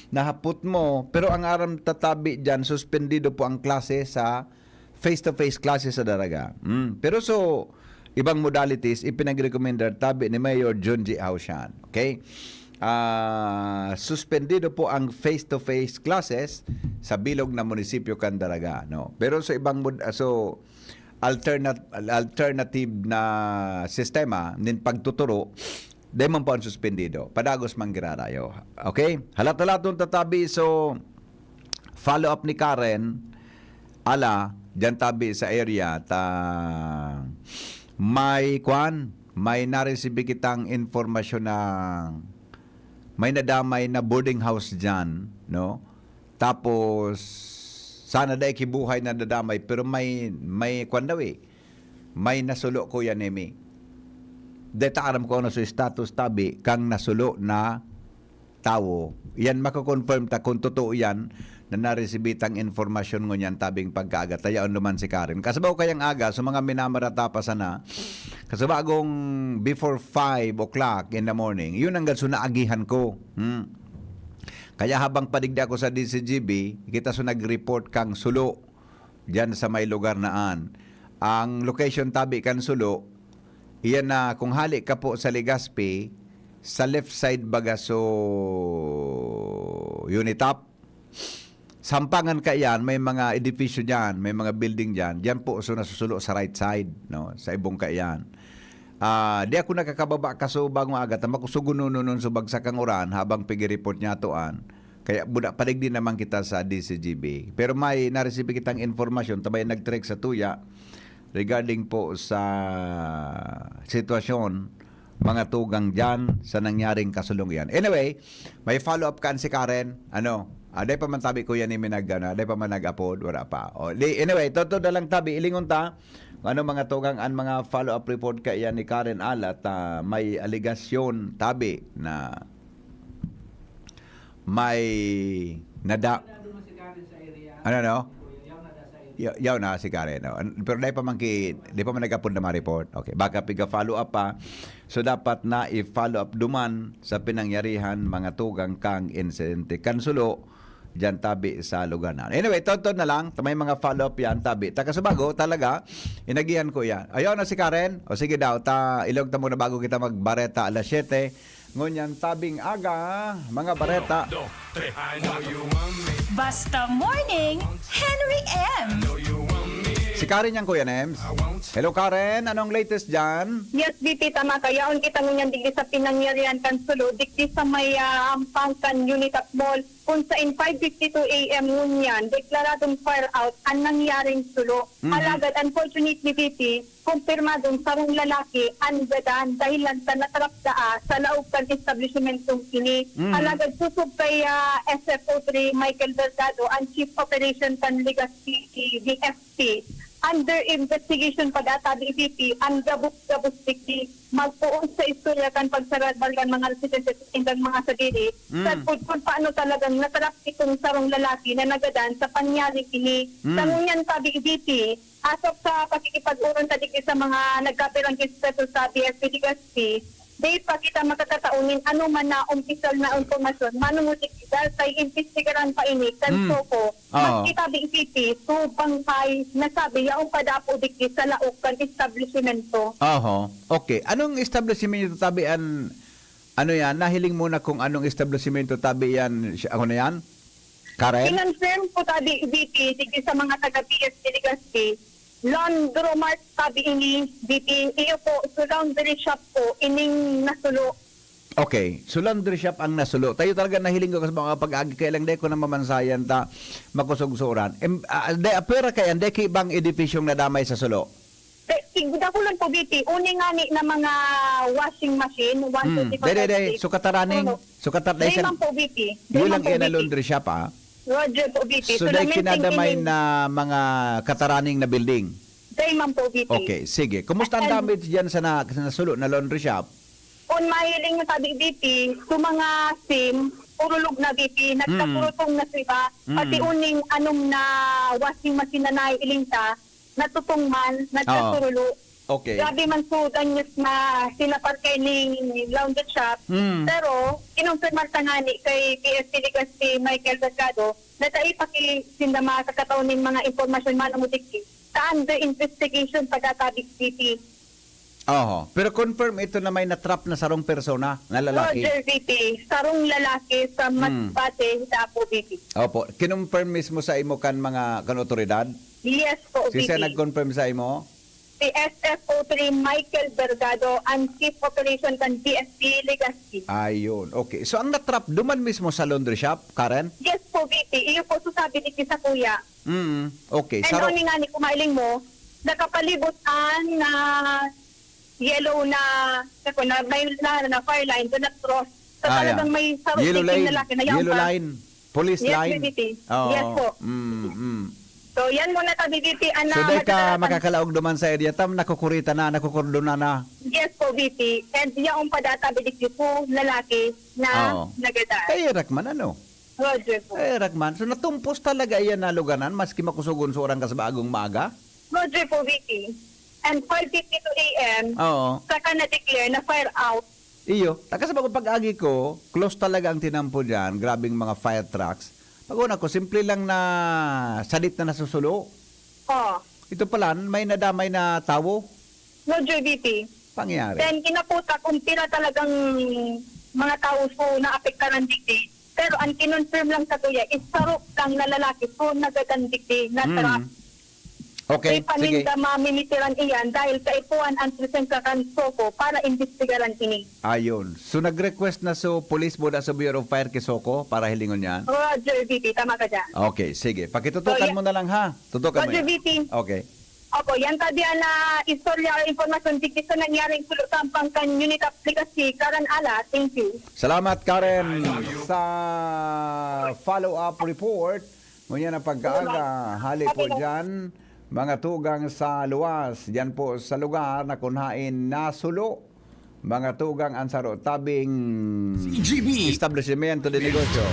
Nahapot mo. Pero ang aram tatabi dyan, suspendido po ang klase sa face-to-face klase sa Daraga. Pero so, ibang modalities, ipinag-recommended tabi ni Mayor John G. Ausian. Okay? Suspendido po ang face-to-face classes sa bilog na munisipyo kan Daraga. No? Pero sa ibang alternative na sistema, nin pagtuturo, di man po ang suspendido. Padagos man girarayo. Okay? Halat-halatong tatabi. So, follow up ni Karen, dyan tabi sa area, may naresibi kitang informasyon na may nadamay na boarding house dyan, no? Tapos, sana dahil kibuhay na nadamay, pero may nasulo ko yan, Emi. Deta aram ko na sa status tabi kang nasulo na tao. Yan mako-confirm ta kung totoo yan na naresibitang informasyon ngunyan tabing pagkaaga. Tayaon naman si Karen. Kasabaw kayang aga sa mga minamarata pa sana. Kasabagong before 5 o'clock in the morning. Yun ang ganso naagihan ko. Kaya habang padigda ko sa DCGB, kita so nag-report kang sulo diyan sa may lugar naan. Ang location tabi kan sulo, iyan na kung hali ka po sa Legazpi, sa left side baga so Unitop, sampangan ka yan, may mga edificio dyan, may mga building dyan, dyan po so nasusulo sa right side, no? Sa ibong ka yan. Di ako nakakababa kaso bagong aga, makusugununon sa bagsakang uran habang pigi-report niya toan. Kaya padig din naman kita sa DCGB. Pero may naresibi kitang informasyon, tabay nag-trek sa tuya, regarding po sa sitwasyon mga tugang dyan sa nangyaring kasulong yan. Anyway, may follow-up kan si Karen. Aday pa man tabi ko yan aday pa man nag-upload, wala pa. Anyway, totoo na lang tabi, ilingon ta, mga tugang ang mga follow-up report ka yan ni Karen Alat, may aligasyon tabi na may yaw na si Karen. No? Pero di pa man nag-upload na ma-report. Okay, baka piga follow up pa. So dapat na i-follow up duman sa pinangyarihan mga tugang kang insidente. Kansulo diyan tabi sa lugar na. Anyway, tonton na lang. May mga follow up yan tabi. Takasabago talaga inagihan ko yan. Ayaw na si Karen. O sige daw, ilog ta muna bago kita magbareta alas 7. Ngunyan tabing aga, mga bareta. Basta Morning, Henry M. Si Karen yan, Kuya Nems. Hello, Karen. Anong latest dyan? Yes, BP, tama ka. Yaon kita ngunyan digdi sa pinangyarihan kan sulo, digdi sa may ampangkan unit at mall. Kung sa in 5:52 a.m. ngunyan, deklaradong fire out ang nangyaring sulo. Alagad, unfortunately, BP, kumpirmadong sarong lalaki ang gadan dahilan sa natarapdaa sa laog kan establishmentong ini. Alagad, susub kay SFO3 Michael Delgado, ang Chief Operation kan Legazpi DFP. Under investigation pag-ata DPP, ang gabos-gabos tikti magpuon sa istorya kan pagsarabal kan mga residente indang mga sadiri. Sa kung paano talagang natarap itong sarong lalaki na nagadan sa panyari ini. Sa ngunyan pa DPP, asok sa pakikipag-uron tadik sa mga nagkapirang kispeto sa BSP Legazpi, di pa kita makatataunin ano man na umpisal na informasyon, manungutik dahil tayo investigaran pa ini, kanso ko, magkita BPP, so bangkay, nasabi, yaong padapo dikti sa laok kan establishmento. Okay. Anong establishmento tabi yan? Ano yan? Nahiling muna kung anong establishmento tabi yan. Ako na yan? Karen? Kinonfirm po tabi VP sige sa mga taga-PS Diligaspi. Laundromat tabi ini VP. Iyo po, so laundry shop po, ining nasulo. Okay, so laundry shop ang nasulo. Tayo talaga nahiling ko kasi mga pag-agi kailang de ko na mamansayan ta makusugsuran. Pero kaya de kay ibang edifisyong nadamay sa sulo. Igda ko lang po VP, uni nga ni na mga washing machine, 125. Dede, so kataraning, Day man po VP. Yun lang kaya na laundry shop Roger po VP. So dahil kinadamay na mga kataraning na building. Day man po VP. Okay, sige. Kumusta ang damage dyan sa nasulo na laundry shop? Kung mahiling na tabi VP, sa mga SIM, urulog na VP, nagkapurutong na siba, pati uning anong na washing machine na naiilinta, natutong man, nagkasurulo. Okay. Grabe man po, danyos na sinaparkay ni laundry shop. Pero, kinonfirmar tangani kay PS Diligaspi Michael Delgado, na tayo pakisindama sa kataon ng mga informasyon manamudiki sa under investigation pagkatabig VP. Oo. Pero confirm ito na may natrap na sarong persona na lalaki. Roger VP, sarong lalaki sa Masbate, sa Apo VP. Opo. Kinonfirm mismo sa imo kan mga kan otoridad? Yes po, Si siya VP. nag-confirm sa imo? Si SFO3 Michael Delgado and Chief Operation kan DSP Legaspi. Ayun. Okay. So ang natrap duman mismo sa laundry shop, Karen? Yes po, VP. Iyo po sasabi ni sa kuya. Okay. And Saro. only nga ni kumailing mo, nakapalibutan na yellow na may na fire line doon na cross. So talagang may sarong Yellow line. lalaki na yan Yellow pa. line. Police Yes, line. VP. Oo. Yes po. So yan muna tabi VP. So dahil ka makakalaog duman sa area, tam nakukurita na, nakukordona na. Yes po, VP. And yung padata bidik po lalaki na nagadaan. Kaya Rakman ano? Roger po. Rakman. So natumpos talaga iyan na luganan, maski makusugon sa orang ka sa bagong maaga? Roger po, VP. And 5:52 a.m. Saka na-declare na fire out. Iyo. Taka sa bagong pag-agi ko, close talaga ang tinampo dyan. Grabing mga fire trucks. Pag-una ko, simple lang na salit na nasusulo. Ito pala, may nadamay na tawo. Roger, VP. Pangyari. Then kinaputa kung tira talagang mga tao po na apektaran digdi. Pero ang kinonfirm lang sa tuya is sarok lang na lalaki po nagagandigdi na trap. Okay, sige. Paninda maminitiran iyan dahil sa ipuan ang presensya kan Soko para investigaran ini. Ayun. So nag-request na so police board sa Bureau of Fire Kisoko para hilingon niya? Roger, VP. Tama ka dyan. Okay, sige. Pakitutukan mo na lang ha. Tutukan mo Roger, yan. VP. Okay. Opo, yan tabi na istorya o informasyon dito sa nangyaring sulutang pangkan unit aplikasi Karan Ala. Thank you. Salamat Karen sa follow-up report. Ngunyan na pagkaaga. Hali po dyan. Mga tugang sa luwas, diyan po sa lugar na kunhain nasulo. Mga tugang ang saro tabing establishmento de negosyo.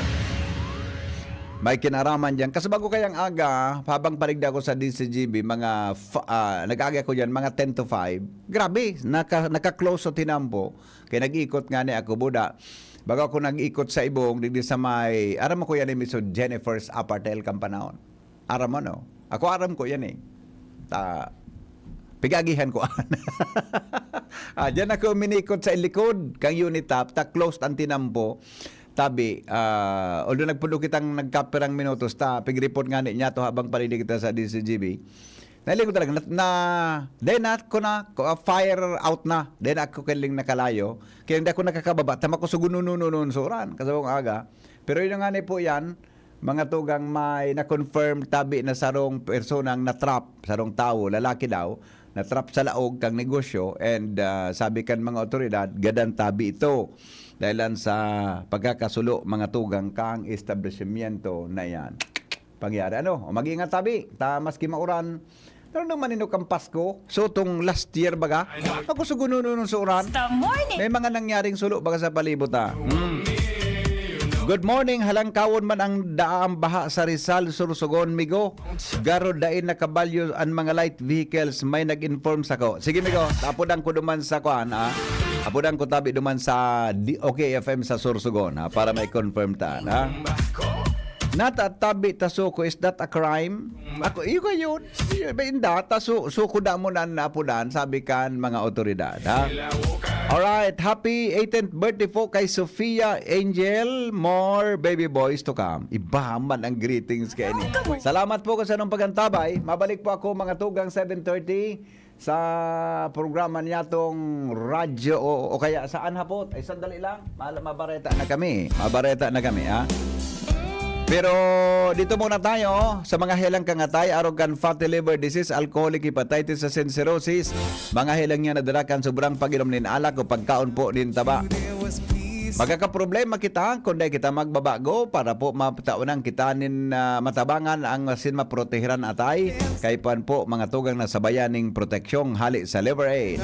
May kinaraman dyan. Kasi bago kayang aga, habang paligda ko sa DCGB, nag-aga ko dyan, mga 10 to 5. Grabe, naka-close sa tinampo. Kaya nag-ikot nga ni ako, Buda. Bago ako nag-ikot sa ibong, digdi sa may, aram ko yan ni Miss Jennifer's Apartel Kampanaon. Aram mo, no? Ako aram ko yan eh. Pigagihan ko. Diyan ako minikot sa ilikod kang unit top, closed ang tinampo. Tabi, although nagpulo kitang nagkaperang minutos, pig-report nga niya to habang palilig kita sa DCGB. Nahiling ko talaga, then ako na, fire out na, then ako kaling nakalayo. Kaya hindi ako nakakababa, tama ko sugununununun suran, kasabong aga. Pero yun nga po yan, mga tugang may na-confirm tabi na sarong personang na-trap, sarong tao, lalaki daw, na-trap sa laog kang negosyo and sabi kan mga otoridad, gadan tabi ito. Dahilan sa pagkakasulo mga tugang kang establishmento na yan. Pangyari ano, mag-iingat tabi, maski mauran. Pero naman ino kang Pasko, so tong last year baga, ako sugununun sa uran. May mga nangyaring sulo baga sa palibot Good morning, halangkawon man ang daang baha sa Rizal, Sursogon, Migo. Garo dain na kabalyo ang mga light vehicles, may nag-inform sa ko. Sige, Migo, tapudan ko duman sa kuan, Apudan ko tabi duman sa OKFM sa Sursogon, para may confirm ta, Natatabi tasuko, is that a crime? Ako, iyo kayo. Inda, suko da mo na napunan, sabi kan mga otoridad. Ha? Alright, happy 18th birthday po kay Sofia Angel. More baby boys to come. Ibaman ang greetings kay ni. Salamat po sa anong pagantabay. Mabalik po ako mga tugang 7:30 sa programa niya tong radyo o kaya saan hapot. Ay sandali lang. Mabareta na kami. Ha? Pero dito muna tayo sa mga helang kangatay, arrogant fatty liver disease, alcoholic hepatitis sa cirrhosis. Mga helang niya nadalakan sobrang pag-inom nin alak o pagkaon po nin taba. Magkakaproblema kita kundi kita magbabago para po mataunang kita nin matabangan ang sin maprotehiran atay kay pan po mga tugang na sabayaning proteksyong hali sa Liver Aid.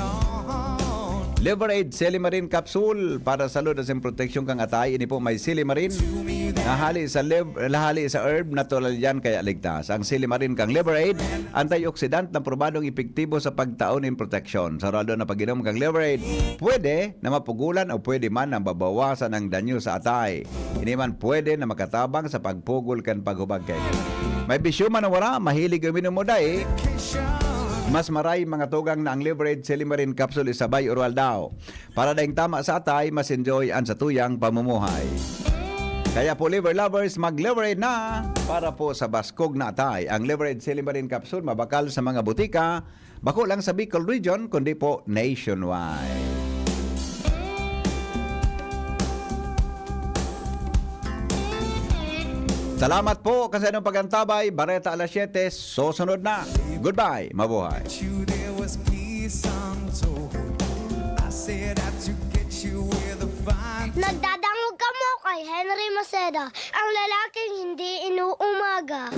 Liver Aid Silimarin Capsule para sa lod sa proteksyon kang atay. Ini po may Silimarin lahali sa herb, natural yan kaya ligtas. Ang Silimarin kang Liver Aid, antioxidant na probadong epektibo sa pagtaon in proteksyon. Sa rado na pag-inom kang Liver Aid, pwede na mapugulan o pwede man na mabawasan ang danyo sa atay. Ini man pwede na makatabang sa pagpugol kan paghubag kay. May bisyo man na wala, mahilig uminom mo dahil mas maray mga tugang na ang Liver Aid Silimarin Capsule isabay oral daw. Para daing tama sa atay, mas enjoy ang sa tuyang pamumuhay. Kaya po liver lovers, mag-Liver Aid na para po sa baskog na atay. Ang Liver Aid Silimarin Capsule mabakal sa mga butika, bako lang sa Bicol Region, kundi po nationwide. Salamat po kasi anong pagantabay. Bareta alas 7, susunod na. Goodbye, mabuhay. Nagdadangog ka mo kay Henry Maceda, ang lalaking hindi inuumaga.